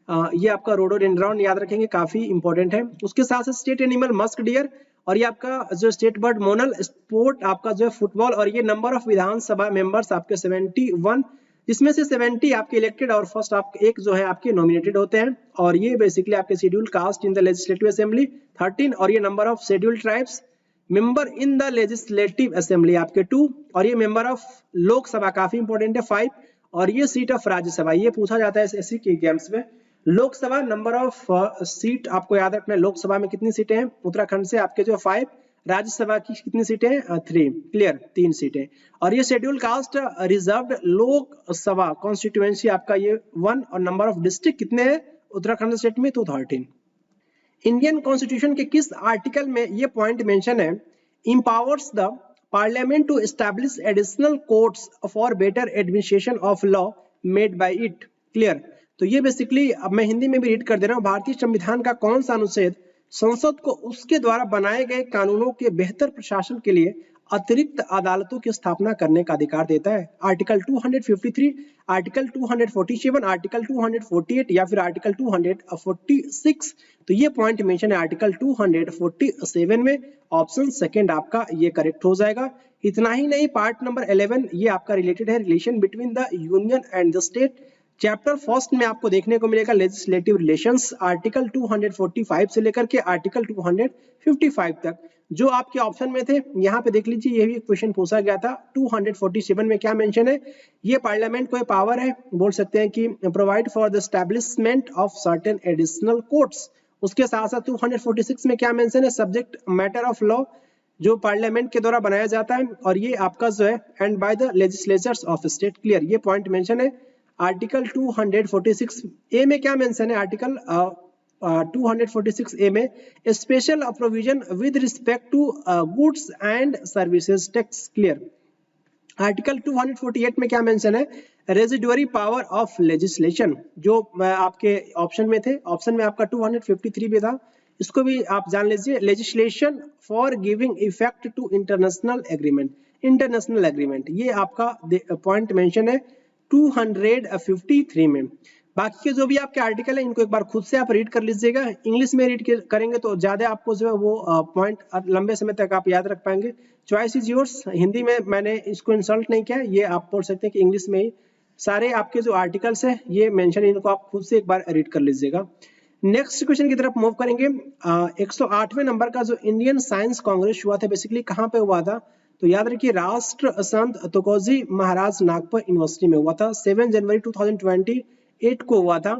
ये आपका रोडोडेंड्रॉन याद रखेंगे, काफी इंपॉर्टेंट है। उसके साथ साथ स्टेट एनिमल मस्क डियर, और ये आपका जो स्टेट बर्ड मोनल, स्पोर्ट आपका जो है फुटबॉल, और ये नंबर ऑफ विधानसभा मेंबर्स आपके 71, जिसमें से 70 आपके इलेक्टेड और फर्स्ट आपके एक जो है आपके नॉमिनेटेड होते हैं, और ये बेसिकली आपके scheduled caste in the legislative assembly 13, और ये number of scheduled tribes member in the legislative assembly आपके 2, और ये मेंबर ऑफ लोकसभा काफी इंपॉर्टेंट है 5, और ये सीट ऑफ राज्यसभा ये पूछा जाता है एसएससी के एग्जाम्स में लोकसभा नंबर ऑफ सीट आपको याद रखना है, लोकसभा में कितनी सीटें हैं उत्तराखंड से आपके जो 5, राज्यसभा की कितनी सीटें हैं 3, क्लियर 3 सीटें। और ये schedule caste reserved Lok Sabha constituency आपका ये 1 और नंबर ऑफ डिस्ट्रिक्ट कितने हैं उत्तराखंड स्टेट में तो 13। इंडियन कॉन्स्टिट्यूशन के किस आर्टिकल में ये पॉइंट मेंशन है, empowers the parliament to establish additional courts for better administration of law made by it, clear. तो ये बेसिकली अब मैं हिंदी में भी रीड कर दे रहा हूँ, भारतीय संविधान का कौन सा अनुच्छेद संसद को उसके द्वारा बनाए गए कानूनों के बेहतर प्रशासन के लिए अतिरिक्त अदालतों की स्थापना करने का अधिकार देता है। आर्टिकल 253, आर्टिकल 247, आर्टिकल 248 या फिर आर्टिकल 246। तो ये पॉइंट मेंशन है आर्टिकल 247 में, ऑप्शन सेकंड आपका ये करेक्ट हो जाएगा। इतना ही नहीं, पार्ट नंबर 11 ये आपका रिलेटेड है relation between the union and the state. Chapter first में आपको देखने को मिलेगा लेजिस्लेटिव रिलेशंस, आर्टिकल 245 से लेकर के आर्टिकल 255 तक। जो आपके ऑप्शन में थे यहाँ पे देख लीजिए, ये भी क्वेश्चन पूछा गया था। 247 में क्या मेंशन है, ये पार्लियामेंट को पावर है, बोल सकते हैं कि provide for the establishment of certain additional courts. उसके साथ साथ 246 में क्या मेंशन है, सब्जेक्ट मैटर ऑफ लॉ जो पार्लियामेंट के द्वारा बनाया जाता है, और ये आपका जो है and by the legislatures of state, clear. ये पॉइंट मेंशन है। आर्टिकल 246 ए में क्या मेंशन है, आर्टिकल 246 ए में special provision with respect to goods and services tax, clear. Article 248 में क्या मेंशन है, रेजिडुअरी पावर ऑफ लेजिस्लेशन, जो आपके ऑप्शन में थे, ऑप्शन में आपका 253 भी था, इसको भी आप जान लीजिए। Legislation for giving effect to international agreement, international agreement, ये आपका पॉइंट मेंशन है 253 में। बाकी के जो भी आपके आर्टिकल है इनको एक बार खुद से आप रीड कर लीजिएगा, इंग्लिश में रीड करेंगे तो ज्यादा आपको जो है वो पॉइंट लंबे समय तक आप याद रख पाएंगे। चॉइस इज योर्स, हिंदी में मैंने इसको इंसल्ट नहीं किया, ये आप बोल सकते हैं कि इंग्लिश में ही सारे आपके जो आर्टिकल्स है ये मेंशन, इनको आप खुद से एक बार रीड कर लीजिएगा। नेक्स्ट क्वेश्चन की तरफ मूव करेंगे। 108वें नंबर का जो इंडियन साइंस कांग्रेस हुआ था बेसिकली कहाँ पे हुआ था, तो याद रखिए राष्ट्र संत तुकोजी महाराज नागपुर यूनिवर्सिटी में हुआ था। 7 जनवरी 2028 को हुआ था।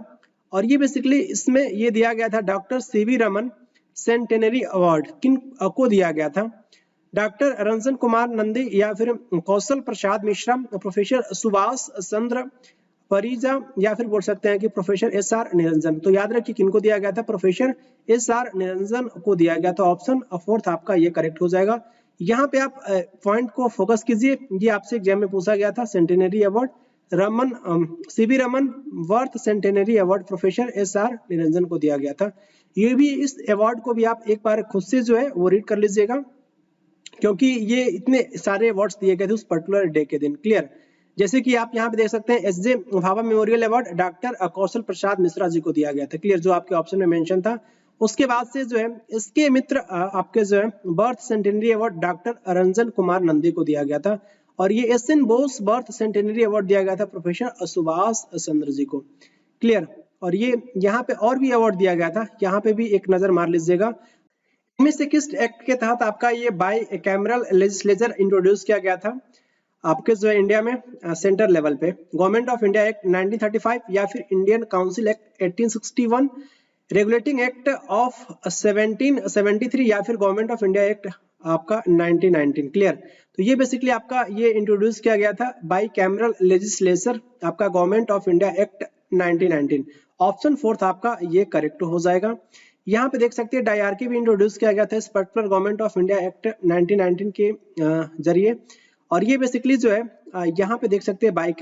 और ये बेसिकली इसमें ये दिया गया था doctor CV Raman centenary award किन को दिया गया था, डॉक्टर रंजन कुमार नंदी या फिर कौशल प्रसाद मिश्रा, प्रोफेसर सुभाष चंद्र परिजा या फिर बोल सकते हैं कि प्रोफेसर SR निरंजन। तो याद रखिए किनको दिया गया था, प्रोफेसर SR निरंजन को दिया गया। तो ऑप्शन फोर्थ आपका ये करेक्ट हो जाएगा। यहाँ पे आप पॉइंट को फोकस कीजिए, ये आपसे एग्जाम में पूछा गया था। Centenary award Raman CV Raman worth centenary award professor SR Niranjan को दिया गया था। ये भी इस अवार्ड को भी आप एक बार खुद से जो है वो रीड कर लीजिएगा, क्योंकि ये इतने सारे अवार्ड्स दिए गए थे उस पर्टिकुलर डे के दिन, क्लियर। जैसे कि आप यहाँ पे देख सकते हैं SJ Bhabha memorial award doctor Kaushal Prasad Mishra ji को दिया गया था, क्लियर, जो आपके ऑप्शन में मेंशन था। उसके बाद से जो है इसके मित्र आपके जो है birth centenary award doctor Ranjan Kumar Nandi को दिया गया था। और ये SN Bose birth centenary award दिया गया था प्रोफेसर सुभाष चंद्र जी को, क्लियर। और ये यहाँ पे और भी अवार्ड दिया गया था, यहाँ पे भी एक नजर मार लीजिएगा। इनमें से किस एक्ट के तहत आपका ये बाई कैमरल लेजिस्लेचर इंट्रोड्यूस किया गया था आपके जो है इंडिया में सेंटर लेवल पे, गवर्नमेंट ऑफ इंडिया एक्ट 1935 या फिर Indian council act 1861, regulating act of 1773 या फिर गवर्नमेंट ऑफ इंडिया एक्ट आपका 1919, क्लियर। तो ये बेसिकली आपका ये इंट्रोड्यूस किया गया था बाई कैमरल लेजिस्लेचर आपका government of India act 1919। Option fourth आपका ये करेक्ट हो जाएगा। यहाँ पे देख सकते हैं डायआरकी भी इंट्रोड्यूस किया गया था इस particular government of India act 1919 के जरिए। और ये बेसिकली जो है यहाँ पे देख सकते हैं बाई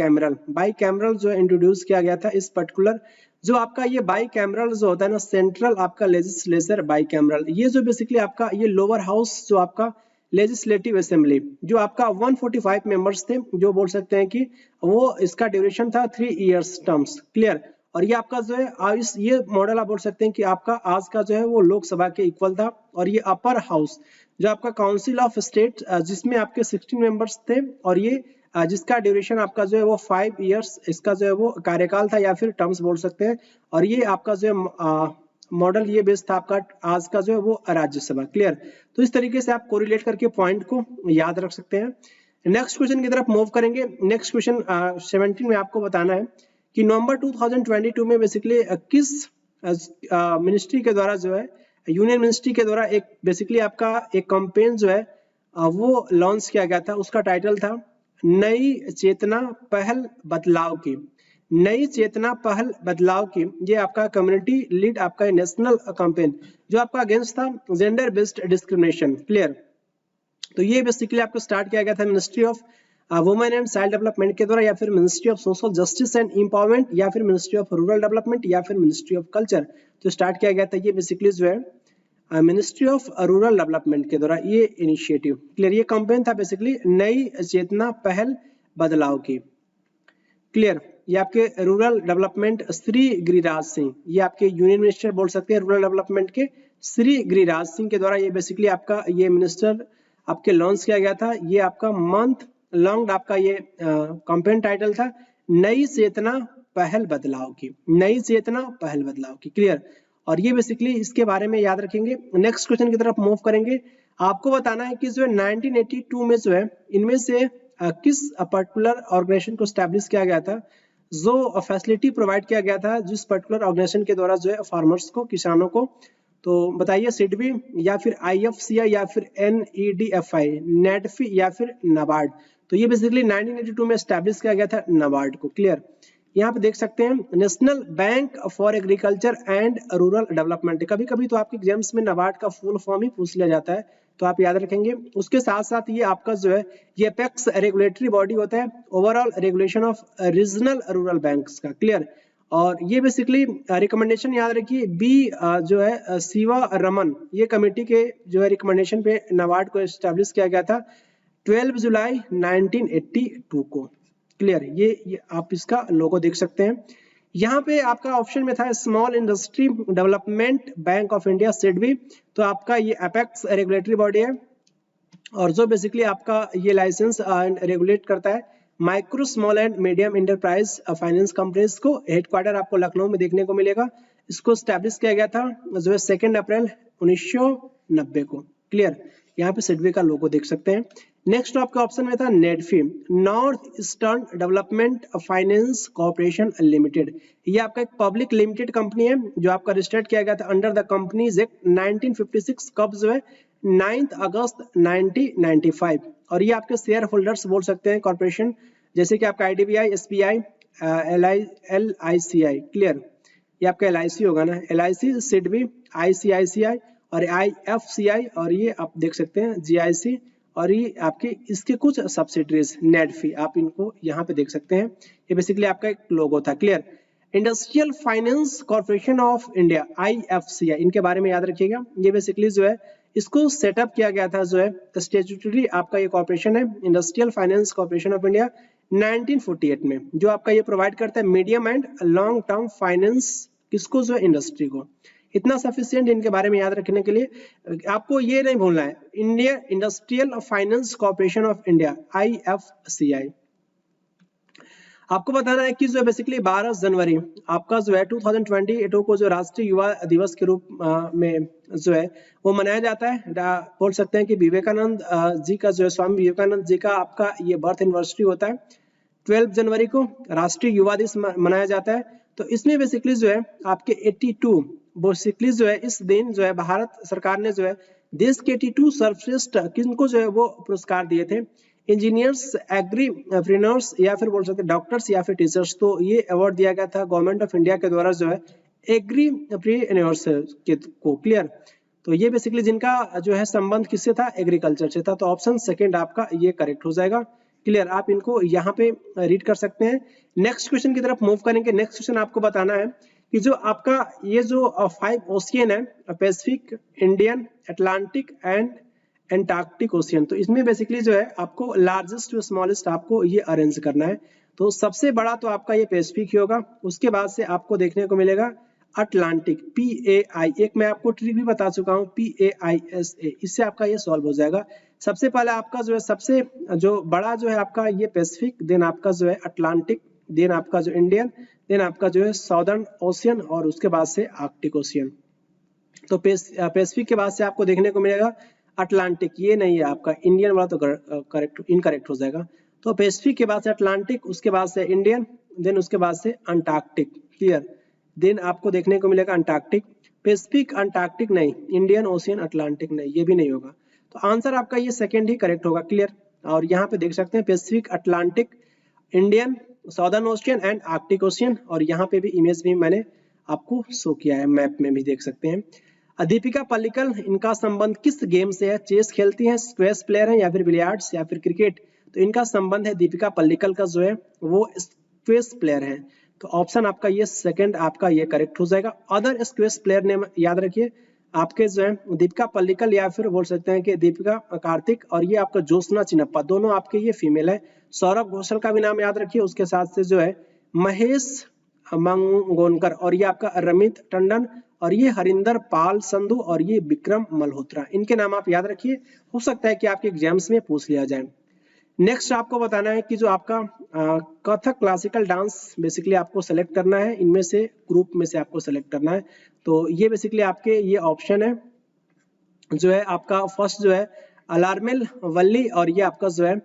कैमरल जो है इंट्रोड्यूस किया गया था इस पर्टिकुलर, जो आपका ये बाई कैमरल जो होता है ना सेंट्रल आपका लेजिस्लेचर बाई कैमरल, ये जो बेसिकली आपका ये लोअर हाउस जो आपका लेजिस्लेटिव असेंबली जो आपका 145 मेंबर्स थे, जो बोल सकते हैं कि वो इसका ड्यूरेशन था 3 इयर्स टर्म्स, क्लियर। और ये आपका जो है ये मॉडल आप बोल सकते हैं कि आपका आज का जो है वो लोकसभा के इक्वल था। और ये अपर हाउस जो आपका काउंसिल ऑफ स्टेट जिसमें आपके 16 मेंबर्स थे, और ये जिसका ड्यूरेशन आपका जो है वो 5 इयर्स इसका जो है वो कार्यकाल था या फिर टर्म्स बोल सकते हैं। और ये आपका जो है मॉडल ये बेस्ड था आपका आज का जो है वो राज्यसभा, क्लियर। तो इस तरीके से आप कोरिलेट करके पॉइंट को याद रख सकते हैं। नेक्स्ट क्वेश्चन की तरफ मूव करेंगे। नेक्स्ट क्वेश्चन 17 में आपको बताना है कि नवंबर 2022 में बेसिकली किस मिनिस्ट्री के द्वारा जो है, यूनियन मिनिस्ट्री के द्वारा एक बेसिकली आपका एक कैंपेन जो है वो लॉन्च किया गया था। उसका टाइटल था नई चेतना पहल बदलाव की। नई चेतना पहल बदलाव की, ये आपका कम्युनिटी लीड आपका नेशनल कैंपेन जो आपका अगेंस्ट था जेंडर बेस्ड डिस्क्रिमिनेशन। क्लियर, तो ये बेसिकली आपको स्टार्ट किया गया था ministry of women and child development के द्वारा, या फिर ministry of social justice and empowerment, या फिर मिनिस्ट्री ऑफ रूरल डेवलपमेंट, या फिर मिनिस्ट्री ऑफ कल्चर। तो स्टार्ट किया गया था ये बेसिकली जो है मिनिस्ट्री ऑफ रूरल डेवलपमेंट के द्वारा ये इनिशिएटिव। क्लियर, ये कैंपेन था बेसिकली नई चेतना पहल बदलाव की। क्लियर, ये आपके रूरल डेवलपमेंट श्री गिरिराज सिंह, ये आपके यूनियन मिनिस्टर बोल सकते हैं रूरल डेवलपमेंट के, श्री गिरिराज सिंह के द्वारा ये बेसिकली आपका ये मिनिस्टर आपके लॉन्च किया गया था। ये आपका मंथ लॉन्ग आपका ये कैंपेन टाइटल था नई चेतना पहल बदलाव की। नई चेतना पहल बदलाव की। क्लियर, और ये बेसिकली इसके बारे में याद रखेंगे। नेक्स्ट क्वेश्चन की तरफ मूव करेंगे। आपको बताना है कि जो है 1982 में जो है इनमें से किस पर्टिकुलर ऑर्गेनाइजेशन को स्टैब्लिश किया गया था, जो फैसिलिटी प्रोवाइड किया गया था जिस पर्टिकुलर ऑर्गेनाइजेशन के द्वारा जो है फार्मर्स को, किसानों को। तो बताइए, सिडबी या फिर आईएफसीआई या फिर एनईडीएफआई, नेडफी या फिर नाबार्ड। तो ये बेसिकली 1982 में स्टैब्लिश किया गया था नाबार्ड को। क्लियर, यहाँ पे देख सकते हैं national bank for agriculture and rural development. कभी कभी तो आपके एग्जाम्स में नाबार्ड का फुल फॉर्म ही पूछ लिया जाता है, तो आप याद रखेंगे। उसके साथ साथ ये आपका जो है ये एपेक्स रेगुलेटरी बॉडी होता है overall regulation of regional rural banks का। क्लियर, और ये बेसिकली रिकमेंडेशन याद रखिए बी जो है शिवा रमन, ये कमेटी के जो है रिकमेंडेशन पे नाबार्ड को एस्टैब्लिश किया गया था 12 जुलाई 1982 को। क्लियर, ये आप इसका लोगो देख सकते हैं। यहाँ पे आपका ऑप्शन में था small industry development bank of India SIDBI, तो आपका ये एपेक्स रेगुलेटरी बॉडी है और जो बेसिकली आपका ये लाइसेंस रेगुलेट करता है micro small and medium enterprise finance companies को। हेडक्वार्टर आपको लखनऊ में देखने को मिलेगा। इसको स्टैब्लिश किया गया था जो है 2 अप्रैल 1990 को। क्लियर, यहाँ पे सिडबी का लोगो देख सकते हैं। नेक्स्ट आपका ऑप्शन में था NEDFi, north eastern development finance corporation limited. ये आपका एक पब्लिक लिमिटेड कंपनी है जो आपका रजिस्टर्ड किया गया था अंडर द कंपनीज एक्ट 1956, कब जो है 9 अगस्त 1995। और ये आपके शेयर होल्डर्स बोल सकते हैं कॉर्पोरेशन, जैसे कि आपका आईडीबीआई, एसबीआई, एलआईसीआई। क्लियर, ये आपका एलआईसी होगा ना, एलआईसी, सिडबी, आईसीआईसीआई और आईएफसीआई, और ये आप देख सकते हैं जीआईसी, और ये आपके इसके कुछ सब्सिडरीज नेडफी, आप इनको यहाँ पे देख सकते हैं। ये बेसिकली आपका एक लोगो था। Clear, industrial finance corporation of India IFCI, इनके बारे में याद रखिएगा। ये बेसिकली जो है इसको सेटअप किया गया था जो है स्टैट्यूटरी आपका ये कॉर्पोरेशन है industrial finance corporation of India 1948 में, जो आपका ये प्रोवाइड करता है medium and long term finance किसको, जो है इंडस्ट्री को। इतना सफिशिएंट इनके बारे में याद रखने के लिए आपको ये नहीं भूलना है, India industrial finance corporation of India IFCI. आपको बताना है कि जो है बेसिकली 12 जनवरी आपका जो है 2022 को जो राष्ट्रीय युवा दिवस के रूप में जो है वो मनाया जाता है। बोल सकते हैं कि विवेकानंद जी का जो है, स्वामी विवेकानंद जी का आपका ये बर्थ एनिवर्सरी होता है 12 जनवरी को राष्ट्रीय युवा दिवस मनाया जाता है। तो इसमें बेसिकली जो है आपके 82 बेसिकली जो है इस दिन जो है भारत सरकार ने जो है देश के 82 सर्वश्रेष्ठ किनको जो है वो पुरस्कार दिए थे, इंजीनियर्स, एग्रीप्रेन्योर्स या फिर बोल सकते हैं डॉक्टर्स या फिर टीचर्स। तो ये अवार्ड दिया गया था गवर्नमेंट ऑफ इंडिया के द्वारा जो है एग्रीप्रेन्योर्स को। क्लियर, तो ये बेसिकली जिनका जो है संबंध किससे था, एग्रीकल्चर से था। तो ऑप्शन सेकंड आपका ये करेक्ट हो जाएगा। क्लियर, आप इनको यहाँ पे रीड कर सकते हैं। नेक्स्ट क्वेश्चन की तरफ मूव करेंगे। नेक्स्ट क्वेश्चन आपको बताना है कि जो आपका ये जो 5 ओशियन है, Pacific, Indian, Atlantic and Antarctic ocean, तो इसमें बेसिकली जो है आपको लार्जेस्ट टू स्मॉलेस्ट आपको ये अरेंज करना है। तो सबसे बड़ा तो आपका ये पैसिफिक ही होगा, उसके बाद से आपको देखने को मिलेगा अटलांटिक, PAI, एक मैं आपको ट्रिक भी बता चुका हूँ PAISA, इससे आपका ये सॉल्व हो जाएगा। सबसे पहले आपका जो है सबसे जो बड़ा जो है आपका ये पैसिफिक, देन आपका जो है अटलांटिक, देन आपका जो इंडियन, देन आपका जो है साउदर्न ओशियन और उसके बाद से आर्कटिक ओशियन। तो पैसिफिक के बाद से आपको देखने को मिलेगा अटलांटिक, ये नहीं है आपका इंडियन वाला, तो करेक्ट इनकरेक्ट हो जाएगा। तो पैसिफिक के बाद से अटलांटिक, उसके बाद से इंडियन, देन उसके बाद से अंटार्कटिक, क्लियर। देन आपको देखने को मिलेगा अंटार्कटिक, पैसिफिक अंटार्कटिक नहीं, इंडियन ओशियन अटलांटिक नहीं, ये भी नहीं होगा। तो आंसर आपका ये सेकंड ही करेक्ट होगा, क्लियर। और यहाँ पे देख सकते हैं Pacific Atlantic Indian southern ocean and Arctic ocean, और यहाँ पे भी इमेज भी मैंने आपको शो किया है, मैप में भी देख सकते हैं। दीपिका पल्लिकल, इनका संबंध किस गेम से है? चेस खेलती हैं, स्क्वैश प्लेयर है, या फिर बिलियर्ड्स, या फिर क्रिकेट? तो इनका संबंध है दीपिका पल्लिकल का जो है वो स्क्वैश प्लेयर है। तो ऑप्शन आपका ये सेकंड आपका ये करेक्ट हो जाएगा। अदर स्क्वैश प्लेयर ने याद रखिए आपके जो है दीपिका पल्लिकल, या फिर बोल सकते हैं कि दीपिका कार्तिक, और ये आपका ज्योत्सना चिन्नप्पा, दोनों आपके ये फीमेल है। सौरभ घोषाल का भी नाम याद रखिए, उसके साथ से जो है महेश मंगोनकर, और ये आपका रमित टंडन, और ये हरिंदर पाल संधू, और ये विक्रम मल्होत्रा। इनके नाम आप याद रखिए, हो सकता है कि आपके एग्जाम्स में पूछ लिया जाए। नेक्स्ट आपको बताना है कि जो आपका कथक क्लासिकल डांस बेसिकली आपको सेलेक्ट करना है, इनमें से ग्रुप में से आपको सेलेक्ट करना है। तो ये बेसिकली आपके ये ऑप्शन है जो है आपका फर्स्ट जो है अलार्मेल वल्ली, और ये आपका जो है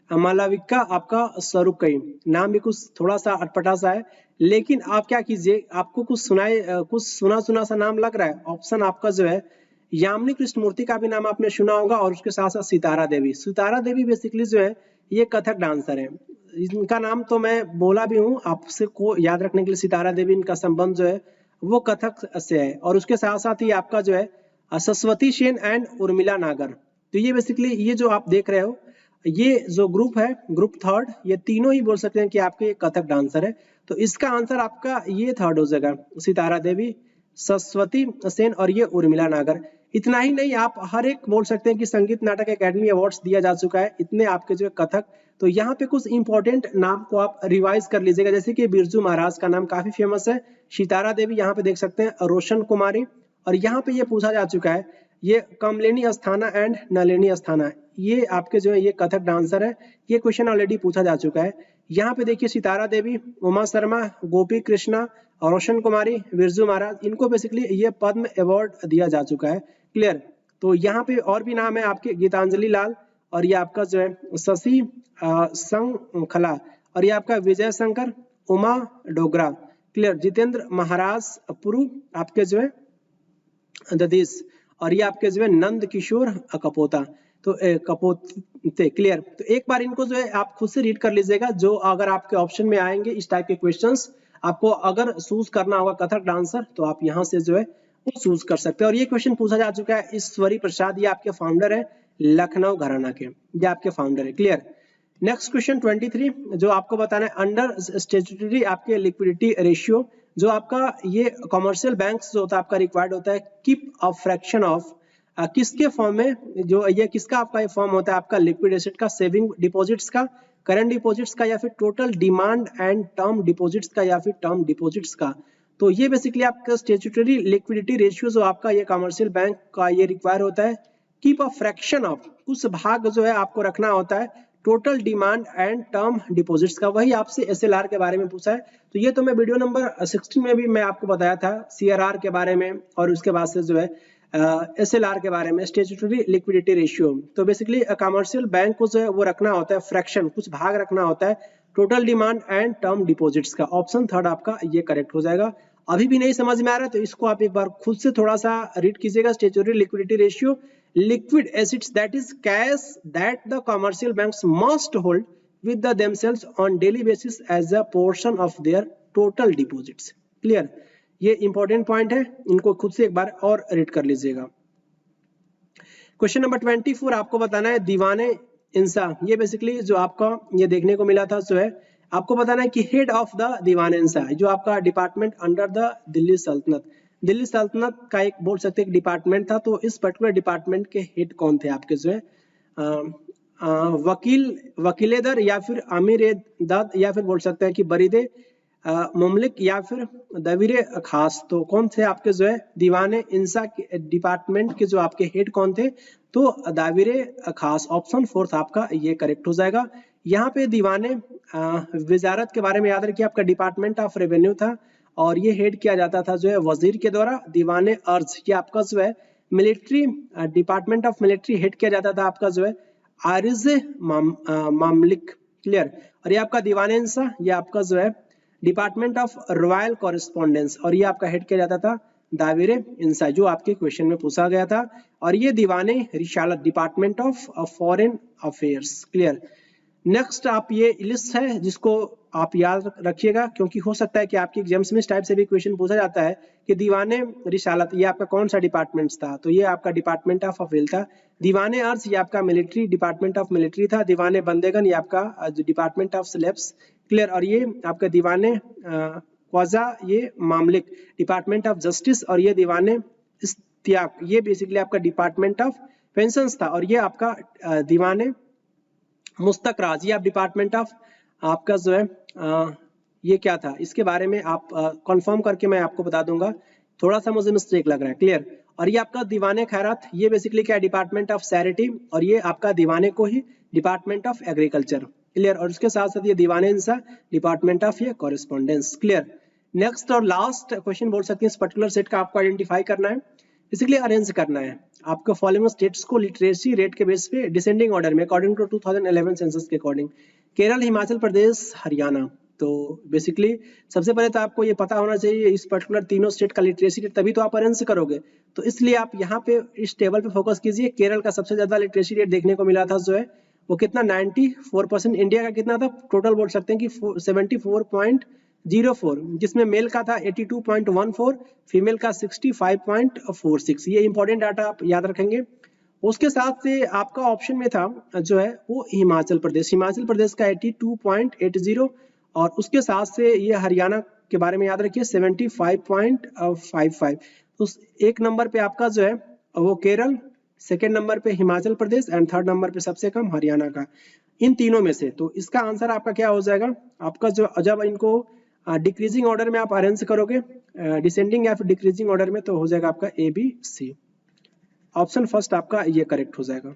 मालविका आपका स्वरूपकई। नाम भी कुछ थोड़ा सा अटपटा सा है, लेकिन आप क्या कीजिए, आपको कुछ कुछ सुना सुना सा नाम लग रहा है, ऑप्शन आपका जो है यामिनी कृष्णमूर्ति का भी नाम आपने सुना होगा, और उसके साथ साथ सितारा देवी। सितारा देवी बेसिकली जो है ये कथक डांसर है, इनका नाम तो मैं बोला भी हूँ आपसे को याद रखने के लिए। सितारा देवी, इनका संबंध जो है वो कथक से है, और उसके साथ साथ ही आपका जो है सरस्वती सेन एंड उर्मिला नागर। तो ये बेसिकली ये जो आप देख रहे हो, ये जो ग्रुप है, ग्रुप थर्ड, ये तीनों ही बोल सकते हैं कि आपके कथक डांसर है। तो इसका आंसर आपका ये थर्ड हो जाएगा, सितारा देवी, सरस्वती सेन, और ये उर्मिला नागर। इतना ही नहीं, आप हर एक बोल सकते हैं कि संगीत नाटक एकेडमी अवार्ड्स दिया जा चुका है, इतने आपके जो कथक। तो यहाँ पे कुछ इंपॉर्टेंट नाम को आप रिवाइज कर लीजिएगा, जैसे कि बिरजू महाराज का नाम काफी फेमस है, सितारा देवी यहाँ पे देख सकते हैं, रोशन कुमारी, और यहाँ पे ये पूछा जा चुका है ये कमलेनी अस्थाना एंड नलिनी अस्थाना, ये आपके जो है ये कथक डांसर है, ये क्वेश्चन ऑलरेडी पूछा जा चुका है। यहाँ पे देखिए सितारा देवी, उमा शर्मा, गोपी कृष्णा, रोशन कुमारी, बिरजू महाराज, इनको बेसिकली ये पद्म अवार्ड दिया जा चुका है, क्लियर। तो यहाँ पे और भी नाम है आपके गीतांजलि लाल, और ये आपका जो है शशि संखला, और ये आपका विजय शंकर, उमा डोगरा, क्लियर। जितेंद्र महाराज पुरु आपके जो है ददीस, और ये आपके जो है नंद किशोर कपोता, तो कपोते, क्लियर। तो एक बार इनको जो है आप खुद से रीड कर लीजिएगा, जो अगर आपके ऑप्शन में आएंगे इस टाइप के क्वेश्चंस, आपको अगर चूज करना होगा कथक डांसर, तो आप यहाँ से जो है वो चूज कर सकते हैं। और ये क्वेश्चन पूछा जा चुका है, ईश्वरी प्रसाद, ये आपके फाउंडर है लखनऊ घराना के, ये आपके फाउंडर है, क्लियर। नेक्स्ट क्वेश्चन 23 जो आपको बताना है, अंडर स्टैट्यूटरी आपके लिक्विडिटी रेशियो, जो आपका ये कमर्शियल बैंक्स जो होता है आपका रिक्वायर्ड होता है कीप अ फ्रैक्शन ऑफ, किसके फॉर्म में, जो ये किसका आपका ये फॉर्म होता है आपका लिक्विड एसेट का, सेविंग डिपॉजिट्स का, करंट डिपॉजिट्स का, या फिर total demand and term deposits का, या फिर टर्म डिपॉजिट्स का। तो ये बेसिकली आपका स्टैट्यूटरी लिक्विडिटी रेशियो जो आपका ये कमर्शियल बैंक का ये रिक्वायर होता है, कीप अ फ्रैक्शन ऑफ, कुछ भाग जो है आपको रखना होता है total demand and term deposits का। वही आपसे एसएलआर के बारे में पूछा है, तो ये तो मैं वीडियो नंबर 16 में भी मैं आपको बताया था सीआरआर के बारे में, और उसके बाद से जो है एसएलआर के बारे में, स्टैट्यूटरी लिक्विडिटी रेशियो। तो बेसिकली कमर्शियल बैंक को जो है वो रखना होता है फ्रैक्शन, कुछ भाग रखना होता है total demand and term deposits का। ऑप्शन थर्ड आपका ये करेक्ट हो जाएगा। अभी भी नहीं समझ में आ रहा है तो इसको आप एक बार खुद से थोड़ा सा रीड कीजिएगा। Statutory liquidity ratio, liquid assets that is cash that the commercial banks must hold with themselves on daily basis as a portion of their total deposits, clear। ये इंपॉर्टेंट पॉइंट है, इनको खुद से एक बार और रीड कर लीजिएगा। क्वेश्चन नंबर 24 आपको बताना है दीवाने इंसा, ये बेसिकली जो आपका ये देखने को मिला था जो है आपको बताना है कि हेड ऑफ द दीवाने इंसा, जो आपका डिपार्टमेंट अंडर द दिल्ली सल्तनत, दिल्ली सल्तनत का एक बोल सकते हैं डिपार्टमेंट था। तो इस पर्टिकुलर डिपार्टमेंट के हेड कौन थे आपके जो है वकीलेदर, या फिर आमिर दद, या फिर बोल सकते हैं कि बरीदे मुमलिक, या फिर दवीरे खास। तो कौन थे आपके जो है दीवाने इंसा के डिपार्टमेंट के जो आपके हेड कौन थे, तो दाविरे खास। ऑप्शन फोर्थ आपका ये करेक्ट हो जाएगा। यहाँ पे दीवाने वजारत के बारे में याद रखिए, आपका डिपार्टमेंट ऑफ रेवेन्यू था, और ये हेड किया जाता था जो है वजीर के द्वारा। दीवाने अर्ज ये आपका जो है military department of military head किया जाता था आपका जो है आरिज मामलिक, क्लियर। और ये आपका दीवाने इंसा, ये आपका जो है डिपार्टमेंट ऑफ रॉयल कॉरेस्पॉन्डेंस, और ये आपका हेड किया जाता था दाविर इंसा, जो आपके क्वेश्चन में पूछा गया था। और ये दीवाने रिसालत, department of foreign affairs. Clear. Next आप ये लिस्ट है जिसको आप याद रखिएगा, क्योंकि हो सकता है कि आपके एग्जाम्स में इस टाइप से भी क्वेश्चन पूछा जाता है कि दीवाने रिसालत ये आपका कौन सा डिपार्टमेंट था, तो ये आपका डिपार्टमेंट ऑफ अफेल था। दीवाने अर्ज ये आपका मिलिट्री, डिपार्टमेंट ऑफ मिलिट्री था। दीवाने बंदेगन ये आपका डिपार्टमेंट ऑफ स्लेब्स। क्लियर। और ये आपका दीवाने क्वाजा ये मामलिक, डिपार्टमेंट ऑफ जस्टिस। और ये दीवाने इस्तियाक ये बेसिकली आपका डिपार्टमेंट ऑफ पेंशंस था। और ये आपका दीवाने मुस्तकराज ये आप डिपार्टमेंट ऑफ आपका जो है ये क्या था, इसके बारे में आप कंफर्म करके मैं आपको बता दूंगा, थोड़ा सा मुझे मिस्टेक लग रहा है। क्लियर। और ये आपका दीवाने खैरात ये बेसिकली क्या है, डिपार्टमेंट ऑफ चैरिटी। और ये आपका दीवाने को ही डिपार्टमेंट ऑफ एग्रीकल्चर। क्लियर। और उसके साथ साथ ये दीवाने इंसा डिपार्टमेंट ऑफ ये कॉरेस्पॉन्डेंस। क्लियर। नेक्स्ट और लास्ट क्वेश्चन बोल सकते हैं, इस पर्टिकुलर सेट का आपको आइडेंटिफाई करना है, बेसिकली अरेंज करना है आपको फॉलोइंग स्टेट्स को लिटरेसी रेट के बेस पे डिसेंडिंग ऑर्डर में अकॉर्डिंग टू 2011 सेंसस के अकॉर्डिंग। केरल, हिमाचल प्रदेश, हरियाणा। तो बेसिकली सबसे पहले तो आपको ये पता होना चाहिए इस पर्टिकुलर तीनों स्टेट का लिटरेसी रेट, तभी तो आप अरेंज करोगे। तो इसलिए आप यहाँ पे इस टेबल पे फोकस कीजिए। केरल का सबसे ज्यादा लिटरेसी रेट देखने को मिला था जो है वो कितना 94%। इंडिया का कितना था टोटल बोल सकते हैं कि 74.04, जिसमें मेल का था 82.14, फीमेल का 65.46। ये इंपॉर्टेंट डाटा आप याद रखेंगे। उसके साथ से आपका ऑप्शन में था जो है वो हिमाचल प्रदेश, हिमाचल प्रदेश का 82.80। और उसके साथ से ये हरियाणा के बारे में याद रखिए 75.55। तो एक नंबर पे आपका जो है वो केरल, सेकेंड नंबर पे Himachal Pradesh and third number पे सबसे कम हरियाणा का, इन तीनों में से। तो इसका आंसर आपका क्या हो जाएगा, आपका जो जब इनको डिक्रीजिंग ऑर्डर में आप अरेंज करोगे, डिसेंडिंग या फिर डिक्रीजिंग ऑर्डर में, तो हो जाएगा आपका ABC। ऑप्शन फर्स्ट आपका ये करेक्ट हो जाएगा।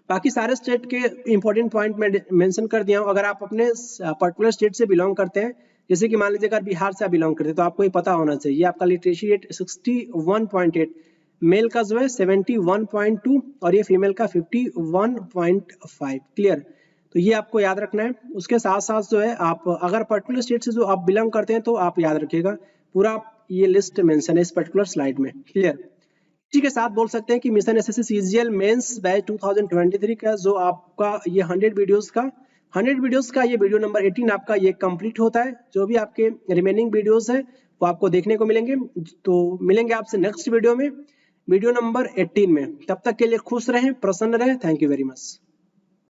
बाकी सारे स्टेट के इंपॉर्टेंट पॉइंट में मेंशन कर दिया हूं। अगर आप अपने पर्टिकुलर स्टेट से बिलोंग करते हैं, जैसे कि मान लीजिए अगर बिहार से आप बिलोंग करते हैं, तो आपको ये पता होना चाहिए आपका लिटरेसी रेट 61.8, मेल का जो है 71.2 और ये फीमेल का 51.5। क्लियर। तो ये आपको याद रखना है। उसके साथ साथ जो है आप अगर पर्टिकुलर स्टेट से जो आप बिलोंग करते हैं तो आप याद रखिएगा पूरा ये लिस्ट मेंशन है इस पर्टिकुलर स्लाइड में। क्लियर। इसी के साथ बोल सकते हैं कि mission SSC CGL mains batch 2023 का जो आपका ये 100 वीडियोस का ये वीडियो नंबर 18 आपका ये कंप्लीट होता है। जो भी आपके रिमेनिंग वीडियोस है वो आपको देखने को मिलेंगे। तो मिलेंगे आपसे नेक्स्ट वीडियो में, वीडियो नंबर 18 में। तब तक के लिए खुश रहें, प्रसन्न रहें। Thank you very much.